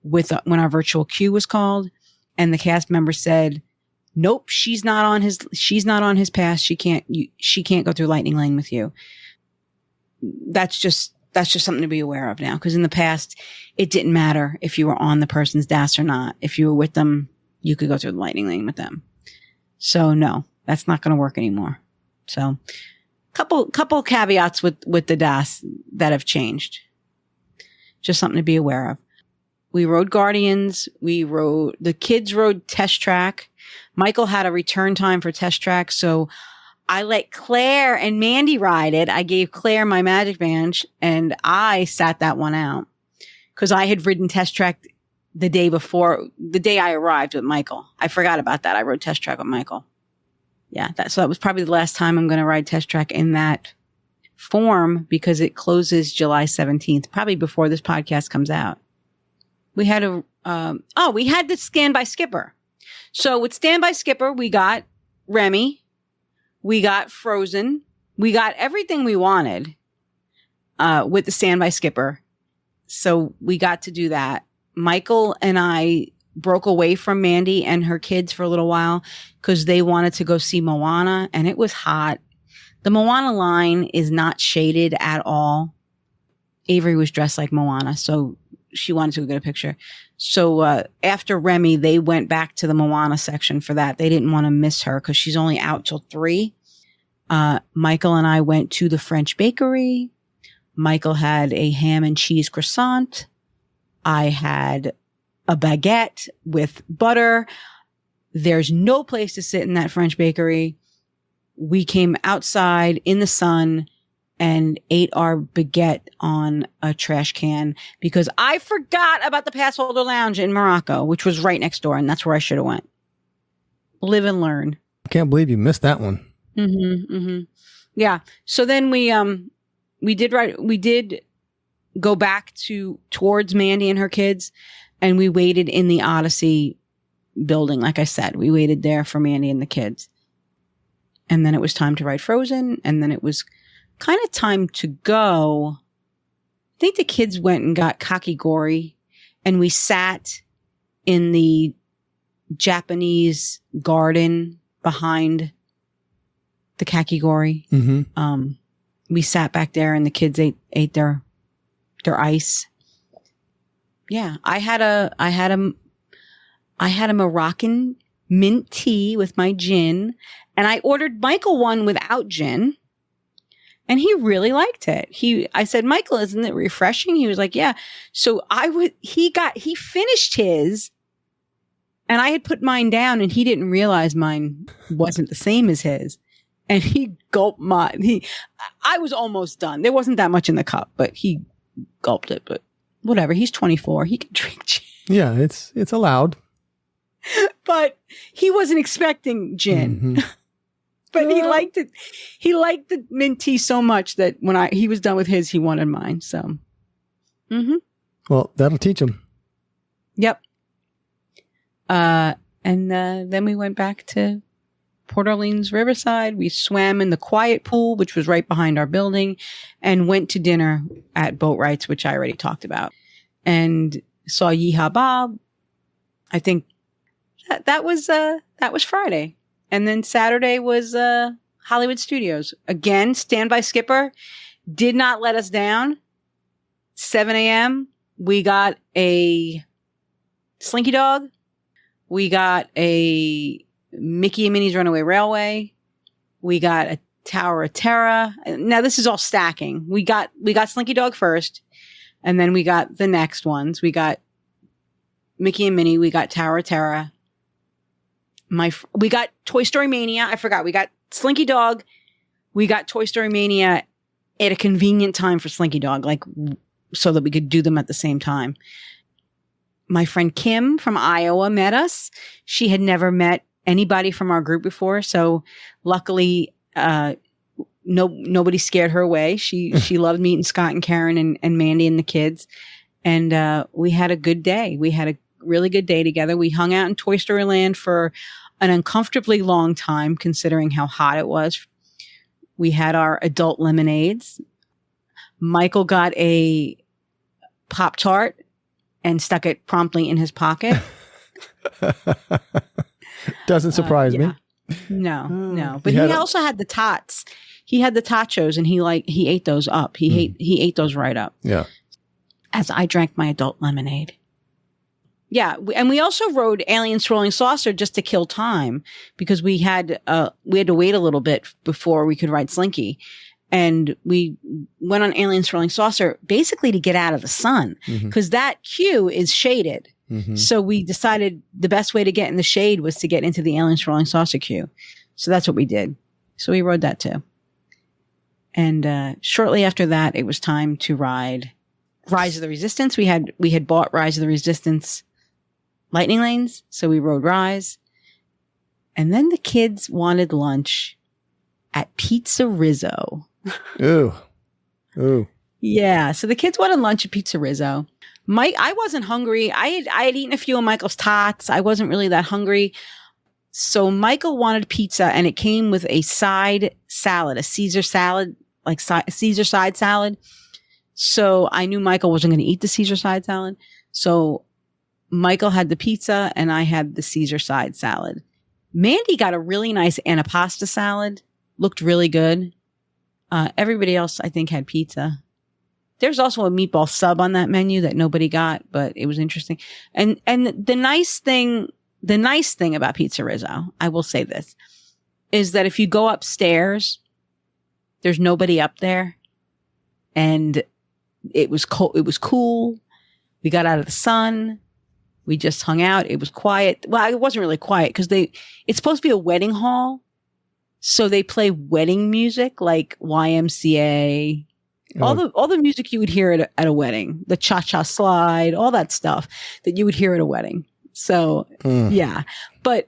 when our virtual queue was called, and the cast member said, "Nope, she's not on his pass. She can't go through Lightning Lane with you." That's just something to be aware of now, because in the past it didn't matter if you were on the person's DAS or not. If you were with them, you could go through the Lightning Lane with them. So no, that's not going to work anymore. So couple caveats with the DAS that have changed. Just something to be aware of. We rode Guardians. The kids rode Test Track. Michael had a return time for Test Track, so I let Claire and Mandy ride it. I gave Claire my Magic Band, and I sat that one out because I had ridden Test Track the day I arrived with Michael. I forgot about that. I rode Test Track with Michael. Yeah, so that was probably the last time I'm going to ride Test Track in that form, because it closes July 17th, probably before this podcast comes out. We had we had the Stand by Skipper. So with Stand by Skipper, we got Remy, we got Frozen, we got everything we wanted with the Stand by Skipper. So we got to do that. Michael and I broke away from Mandy and her kids for a little while because they wanted to go see Moana, and it was hot. The Moana line is not shaded at all. Avery was dressed like Moana, so she wanted to go get a picture. So after Remy, they went back to the Moana section for that. They didn't want to miss her because she's only out till 3. Michael and I went to the French bakery. Michael had a ham and cheese croissant. I had a baguette with butter. There's no place to sit in that French bakery. We came outside in the sun and ate our baguette on a trash can because I forgot about the pass holder lounge in Morocco, which was right next door, and that's where I should have went. Live and learn. I can't believe you missed that one. Yeah. So then we did go back towards Mandy and her kids, and we waited in the Odyssey building. Like I said, we waited there for Mandy and the kids. And then it was time to ride Frozen, and then it was kind of time to go. I think the kids went and got kakigori, and we sat in the Japanese garden behind the kakigori. We sat back there, and the kids ate their ice. Yeah, I had a Moroccan mint tea with my gin, and I ordered Michael one without gin, and he really liked it. I said, "Michael, isn't it refreshing?" He was like, "Yeah." So he finished his, and I had put mine down, and he didn't realize mine wasn't the same as his. And he gulped mine. I was almost done. There wasn't that much in the cup, but he gulped it. But whatever. He's 24. He can drink gin. Yeah, it's allowed. But he wasn't expecting gin. But he liked it. He liked the mint tea so much that when he was done with his, he wanted mine. So, Well, that'll teach him. Yep. And then we went back to Port Orleans Riverside. We swam in the quiet pool, which was right behind our building, and went to dinner at Boatwright's, which I already talked about, and saw Yeehaw Bob. I think that was Friday. And then Saturday was Hollywood Studios. Again, Stand by Skipper did not let us down. 7 a.m. We got a Slinky Dog. We got a Mickey and Minnie's Runaway Railway. We got a Tower of Terror. Now this is all stacking. We got Slinky Dog first, and then we got the next ones. We got Mickey and Minnie. We got Tower of Terror. We got Toy Story Mania. I forgot. We got Slinky Dog. We got Toy Story Mania at a convenient time for Slinky Dog, like so that we could do them at the same time. My friend Kim from Iowa met us. She had never met anybody from our group before, so luckily nobody scared her away. She loved meeting Scott and Karen and Mandy and the kids, and we had a good day. We had a really good day together. We hung out in Toy Story Land for an uncomfortably long time, considering how hot it was. We had our adult lemonades. Michael got a Pop-Tart and stuck it promptly in his pocket. Doesn't surprise me. No. But he also had the tots. He had the tachos, and he ate those up. He ate those right up. Yeah. As I drank my adult lemonade. Yeah, and we also rode Alien Swirling Saucer just to kill time because we had to wait a little bit before we could ride Slinky. And we went on Alien Swirling Saucer basically to get out of the sun because that queue is shaded. So we decided the best way to get in the shade was to get into the Alien Swirling Saucer queue. So that's what we did. So we rode that too. And shortly after that, it was time to ride Rise of the Resistance. We had bought Rise of the Resistance Lightning Lanes, so we rode Rise. And then the kids wanted lunch at Pizza Rizzo. Ooh. Yeah, so the kids wanted lunch at Pizza Rizzo. I wasn't hungry. I had eaten a few of Michael's tots. I wasn't really that hungry. So Michael wanted pizza, and it came with a side salad, a Caesar salad, like Caesar side salad. So I knew Michael wasn't going to eat the Caesar side salad. So Michael had the pizza, and I had the Caesar side salad. Mandy got a really nice antipasta salad. Looked really good. Everybody else, I think, had pizza. There's also a meatball sub on that menu that nobody got, but it was interesting. And the nice thing about Pizza Rizzo, I will say this, is that if you go upstairs, there's nobody up there, and it was cold. It was cool. We got out of the sun. We just hung out. It was quiet. Well, it wasn't really quiet because it's supposed to be a wedding hall. So they play wedding music like YMCA, all the music you would hear at a wedding, the cha-cha slide, all that stuff that you would hear at a wedding. So yeah, but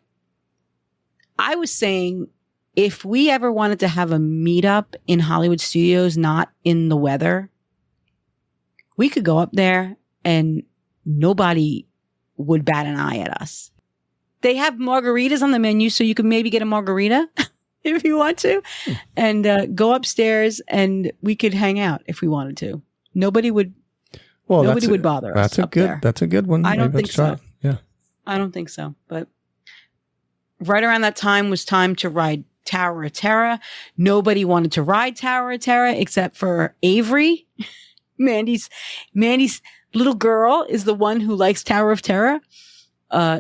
I was saying if we ever wanted to have a meetup in Hollywood Studios, not in the weather, we could go up there and nobody would bat an eye at us. They have margaritas on the menu, so you could maybe get a margarita if you want to, and go upstairs, and we could hang out if we wanted to. Nobody would bother us. That's a good one. I don't think so. Yeah, I don't think so. But right around that time was time to ride Tower of Terror. Nobody wanted to ride Tower of Terror except for Avery. Mandy's little girl is the one who likes Tower of Terror.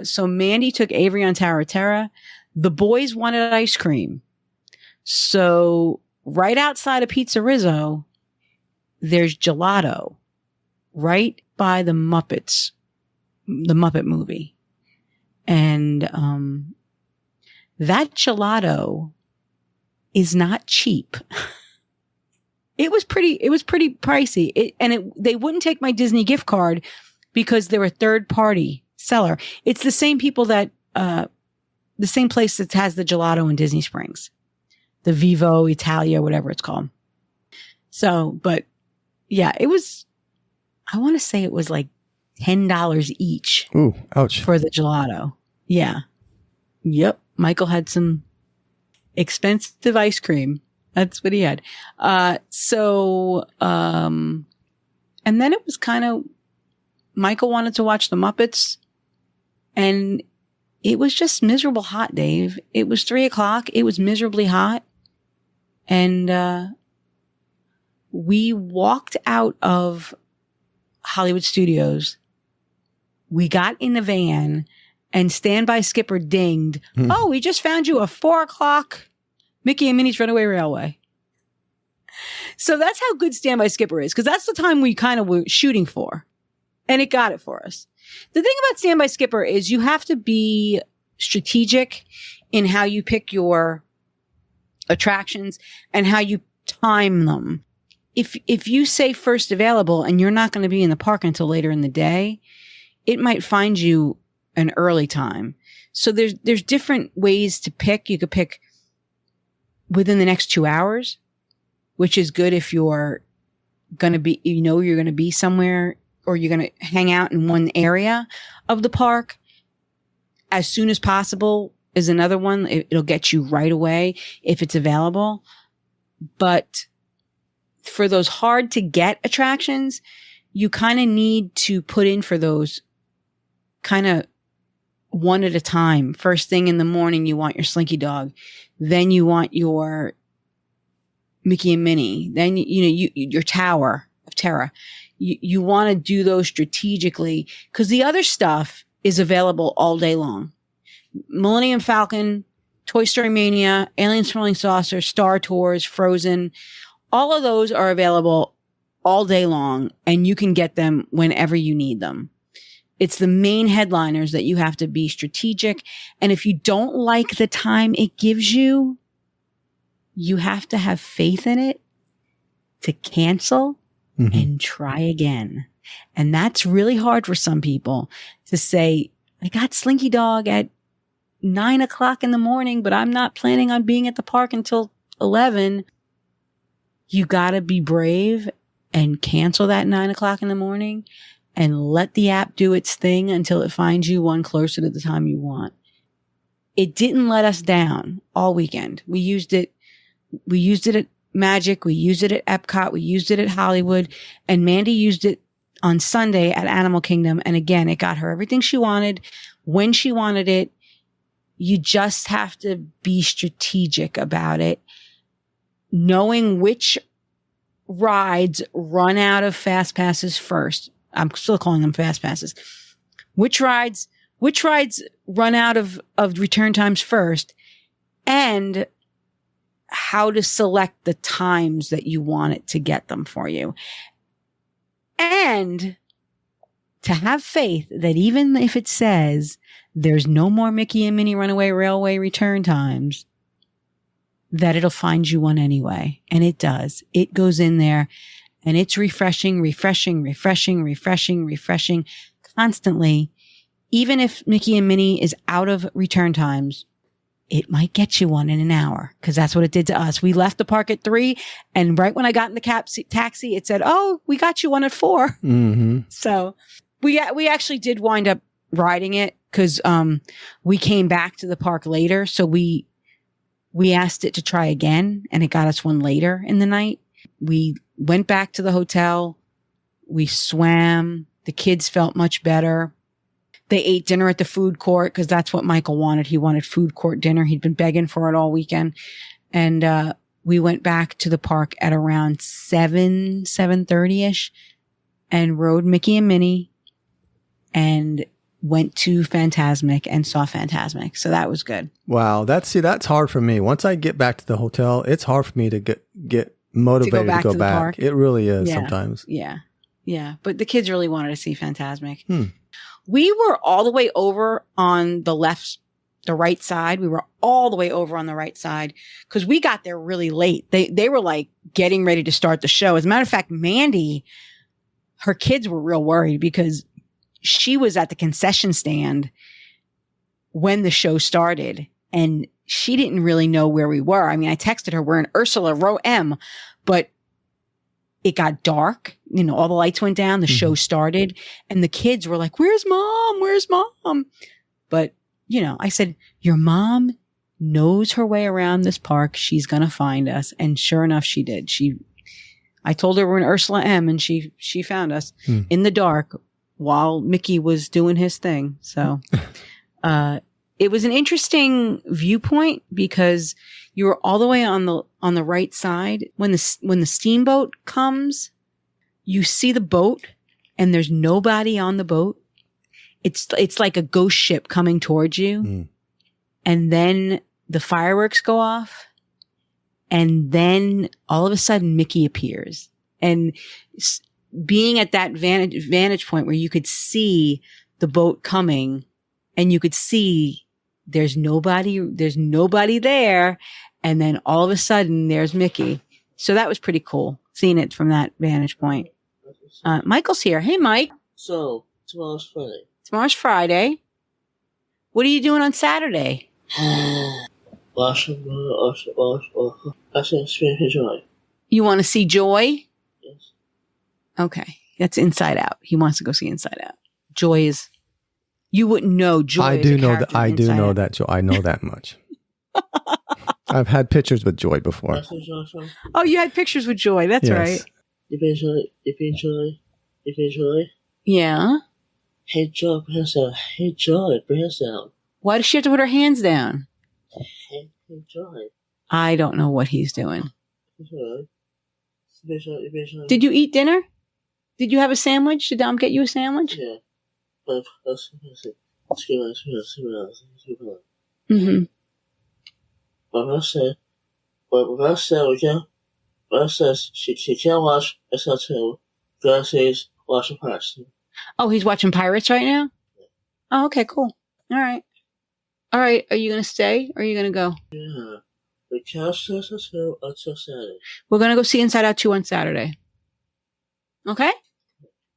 So Mandy took Avery on Tower of Terror. The boys wanted ice cream. So right outside of Pizza Rizzo, there's gelato right by the Muppet movie. And that gelato is not cheap. It was pretty pricey. They wouldn't take my Disney gift card because they're a third party seller. It's the same people that, the same place that has the gelato in Disney Springs, the Vivo Italia, whatever it's called. So, but yeah, I want to say it was like $10 each. Ooh, ouch. For the gelato. Yeah. Yep. Michael had some expensive ice cream. That's what he had. And then it was kind of, Michael wanted to watch the Muppets, and it was just miserable hot, Dave. It was 3:00. It was miserably hot. And, we walked out of Hollywood Studios. We got in the van, and Standby Skipper dinged. Oh, we just found you a 4:00 Mickey and Minnie's Runaway Railway. So that's how good Standby Skipper is, because that's the time we kind of were shooting for. And it got it for us. The thing about Standby Skipper is you have to be strategic in how you pick your attractions and how you time them. If you say first available and you're not going to be in the park until later in the day, it might find you an early time. So there's different ways to pick. You could pick within the next 2 hours, which is good if you're going to be, you're going to be somewhere, or you're going to hang out in one area of the park. As soon as possible is another one. It'll get you right away if it's available. But for those hard to get attractions, you kind of need to put in for those kind of one at a time. First thing in the morning, you want your Slinky Dog. Then you want your Mickey and Minnie. Then, your Tower of Terror. You want to do those strategically because the other stuff is available all day long. Millennium Falcon, Toy Story Mania, Aliens Flying Saucer, Star Tours, Frozen. All of those are available all day long, and you can get them whenever you need them. It's the main headliners that you have to be strategic. And if you don't like the time it gives you, you have to have faith in it to cancel and try again. And that's really hard for some people to say, I got Slinky Dog at 9 o'clock in the morning, but I'm not planning on being at the park until 11. You got to be brave and cancel that 9 o'clock in the morning and let the app do its thing until it finds you one closer to the time you want. It didn't let us down all weekend. We used it at Magic. We used it at Epcot. We used it at Hollywood, and Mandy used it on Sunday at Animal Kingdom. And again, it got her everything she wanted when she wanted it. You just have to be strategic about it, knowing which rides run out of fast passes first. I'm still calling them fast passes. Which rides run out of return times first, and how to select the times that you want it to get them for you. And to have faith that even if it says there's no more Mickey and Minnie Runaway Railway return times, that it'll find you one anyway. And it does. It goes in there and it's refreshing constantly. Even if Mickey and Minnie is out of return times, it might get you one in an hour, because that's what it did to us. We left the park at 3, and right when I got in the taxi, it said, "Oh, we got you one at 4." Mm-hmm. So we actually did wind up riding it because we came back to the park later. So we asked it to try again, and it got us one later in the night. We went back to the hotel. We swam. The kids felt much better. They ate dinner at the food court because that's what Michael wanted. He wanted food court dinner. He'd been begging for it all weekend. And we went back to the park at around 7:30ish and rode Mickey and Minnie and went to Fantasmic and saw Fantasmic. So that was good. Wow. That's hard for me. Once I get back to the hotel, it's hard for me to get motivated to go back. Park. It really is sometimes. Yeah. Yeah. But the kids really wanted to see Fantasmic. We were all the way over on the right side. We were all the way over on the right side because we got there really late. They were like getting ready to start the show. As a matter of fact, Mandy, her kids were real worried because she was at the concession stand when the show started and she didn't really know where we were. I mean, I texted her, we're in Ursula row M, but it got dark. All the lights went down. The show started and the kids were like, "Where's mom? Where's mom?" But, I said, your mom knows her way around this park. She's going to find us. And sure enough, she did. I told her we're in Ursula M and she found us in the dark while Mickey was doing his thing. So, it was an interesting viewpoint because you were all the way on the right side. When the steamboat comes, you see the boat and there's nobody on the boat. It's like a ghost ship coming towards you. And then the fireworks go off and then all of a sudden Mickey appears. And being at that vantage point where you could see the boat coming and you could see there's nobody there. And then all of a sudden there's Mickey. So that was pretty cool seeing it from that vantage point. Michael's here. Hey, Mike. So tomorrow's Friday. Tomorrow's Friday. What are you doing on Saturday? Watching Joy. You want to see Joy? Yes. Okay. That's Inside Out. He wants to go see Inside Out. Joy is... You wouldn't know Joy. I do know that. I do know that Joy. I know that much. I've had pictures with Joy before. Oh, you had pictures with Joy. That's right. Eventually, Joy. Yeah? Hey, Joy, bring us down. Hey, Joy, bring us down. Why does she have to put her hands down? Hey, Joy. I don't know what he's doing. Joy. Did you eat dinner? Did you have a sandwich? Did Dom get you a sandwich? Yeah. But Mm-hmm. But says she can't watch SL2. God says watching Pirates. Oh, he's watching Pirates right now? Oh, okay, cool. All right. All right. Are you going to stay or are you going to go? Yeah. The cast says until Saturday. We're going to go see Inside Out 2 on Saturday. Okay?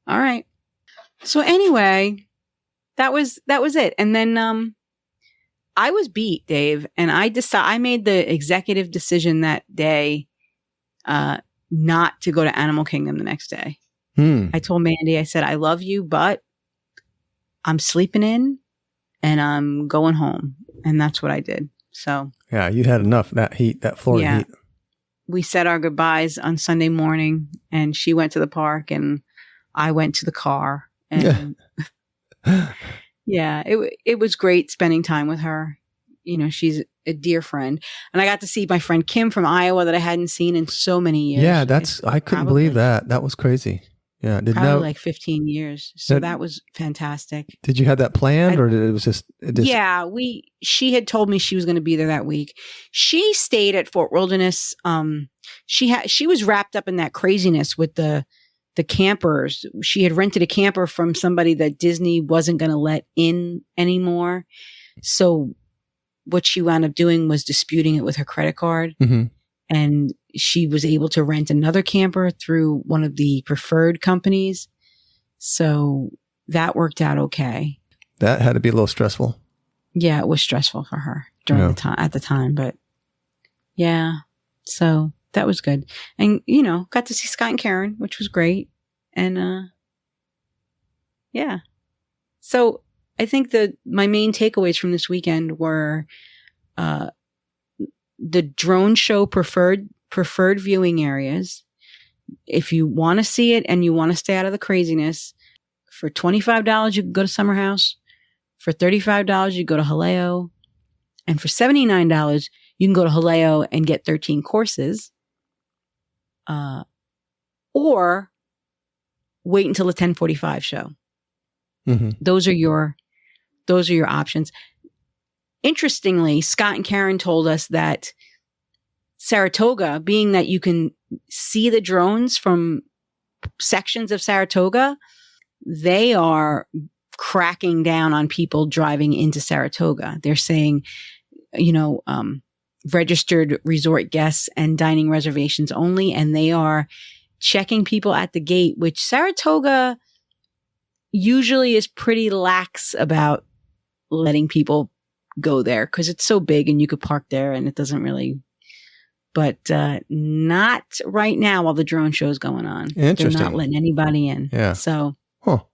All right. So anyway, that was it. And then I was beat, Dave, and I made the executive decision that day not to go to Animal Kingdom the next day. I told Mandy, I said, I love you, but I'm sleeping in and I'm going home. And that's what I did. So yeah, you had enough, that heat, that Florida heat. We said our goodbyes on Sunday morning and she went to the park and I went to the car. And yeah, it was great spending time with her. You know, she's a dear friend. And I got to see my friend Kim from Iowa that I hadn't seen in so many years. Yeah, I couldn't believe that. That was crazy. Yeah, probably like 15 years. So that was fantastic. Did you have that planned, or it was just? Yeah, she had told me she was going to be there that week. She stayed at Fort Wilderness. She was wrapped up in that craziness with the campers. She had rented a camper from somebody that Disney wasn't going to let in anymore. So what she wound up doing was disputing it with her credit card. Mm-hmm. And she was able to rent another camper through one of the preferred companies. So that worked out okay. That had to be a little stressful. Yeah, it was stressful for her at the time. But yeah, so that was good. And, you know, got to see Scott and Karen, which was great. And yeah. So I think my main takeaways from this weekend were the drone show preferred viewing areas. If you want to see it and you want to stay out of the craziness, for $25 you can go to Summer House. For $35 you go to Haleo. And for $79 you can go to Haleo and get 13 courses. Or wait until the 10:45 show. Mm-hmm. Those are your options. Interestingly, Scott and Karen told us that Saratoga, being that you can see the drones from sections of Saratoga, they are cracking down on people driving into Saratoga. They're saying, you know, registered resort guests and dining reservations only, and they are checking people at the gate, which Saratoga usually is pretty lax about letting people go there because it's so big and you could park there and it doesn't really, but not right now while the drone show is going on. Interesting. They're not letting anybody in. Yeah. So, well,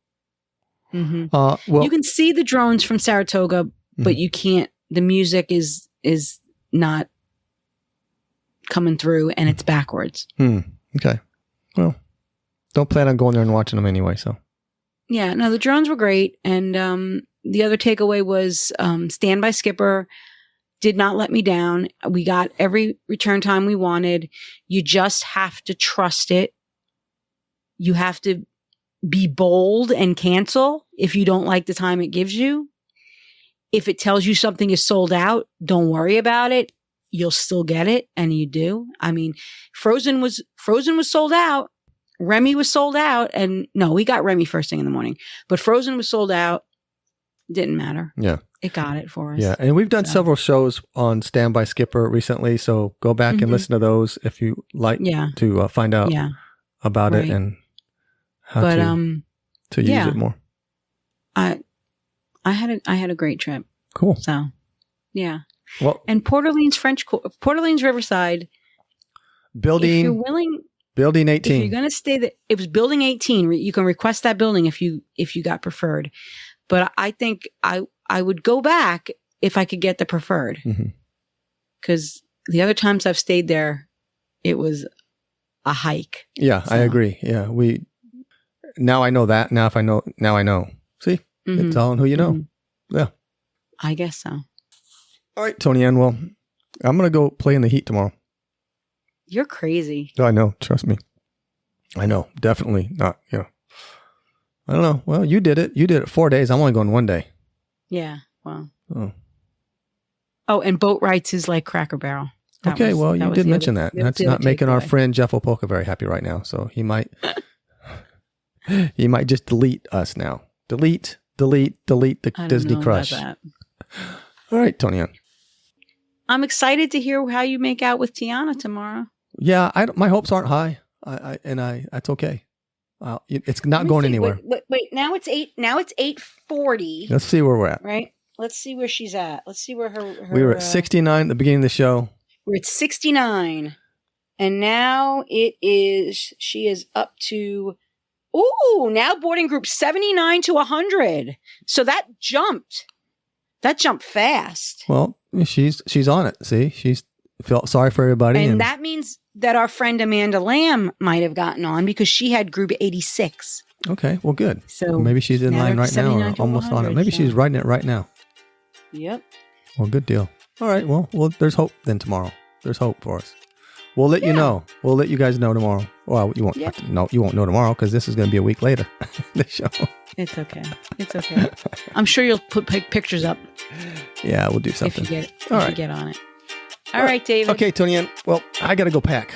you can see the drones from Saratoga, but you can't, the music is not coming through and it's backwards. Okay. Well, don't plan on going there and watching them anyway, so. Yeah, no, the drones were great. And the other takeaway was Stand by Skipper did not let me down. We got every return time we wanted. You just have to trust it. You have to be bold and cancel if you don't like the time it gives you. If it tells you something is sold out, don't worry about it. You'll still get it, and you do. I mean, Frozen was sold out. Remy was sold out, and no, we got Remy first thing in the morning, but Frozen was sold out. Didn't matter. Yeah. It got it for us. Yeah. And we've done several shows on Stand by Skipper recently. So go back and listen to those if you like to find out about it and how to use it more. I had a great trip. Cool. So yeah. Well, and Port Orleans Riverside. Building. If you're willing. Building 18. If you're going to stay there, it was Building 18. You can request that building if you got preferred. But I think I would go back if I could get the preferred. Because the other times I've stayed there, it was a hike. Yeah, so. I agree. Yeah, now I know that. Now I know. See, it's telling who you know. Yeah. I guess so. All right, Tony Ann. Well, I'm going to go play in the heat tomorrow. You're crazy. I know. Trust me. I know. Definitely not. I don't know. Well, you did it. You did it 4 days. I'm only going 1 day. Yeah. Well. Oh, and boat rides is like Cracker Barrel. You did mention that. That's not making our friend Jeff Opoka very happy right now. So he might just delete us now. Delete the Disney Crush. All right, Tony Ann. I'm excited to hear how you make out with Tiana tomorrow. Yeah, my hopes aren't high. That's okay. It's not going anywhere. Wait. Now it's 8:40. Let's see where we're at. Right. Let's see where she's at. Let's see where her we were at 69 at the beginning of the show. We're at 69. And now she is up to, now boarding group 79 to 100. So that jumped fast. Well, she's on it. See, she's felt sorry for everybody. And that means that our friend Amanda Lamb might have gotten on because she had group 86. Okay, well, good. So maybe she's in line right now or almost on it. Maybe she's writing it right now. Yep. Well, good deal. All right. Well, there's hope then tomorrow. There's hope for us. We'll let you know. We'll let you guys know tomorrow. Well, you won't. No, you won't know tomorrow because this is going to be a week later. The show. It's okay. I'm sure you'll put pictures up. Yeah, we'll do something. If you get on it. All right, David. Okay, Tony Ann. Well, I got to go pack.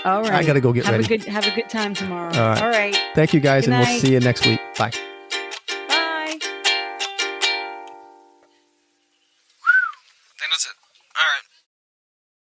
All right. I got to go get ready. Have a good time tomorrow. All right. Thank you, guys, and we'll see you next week. Bye.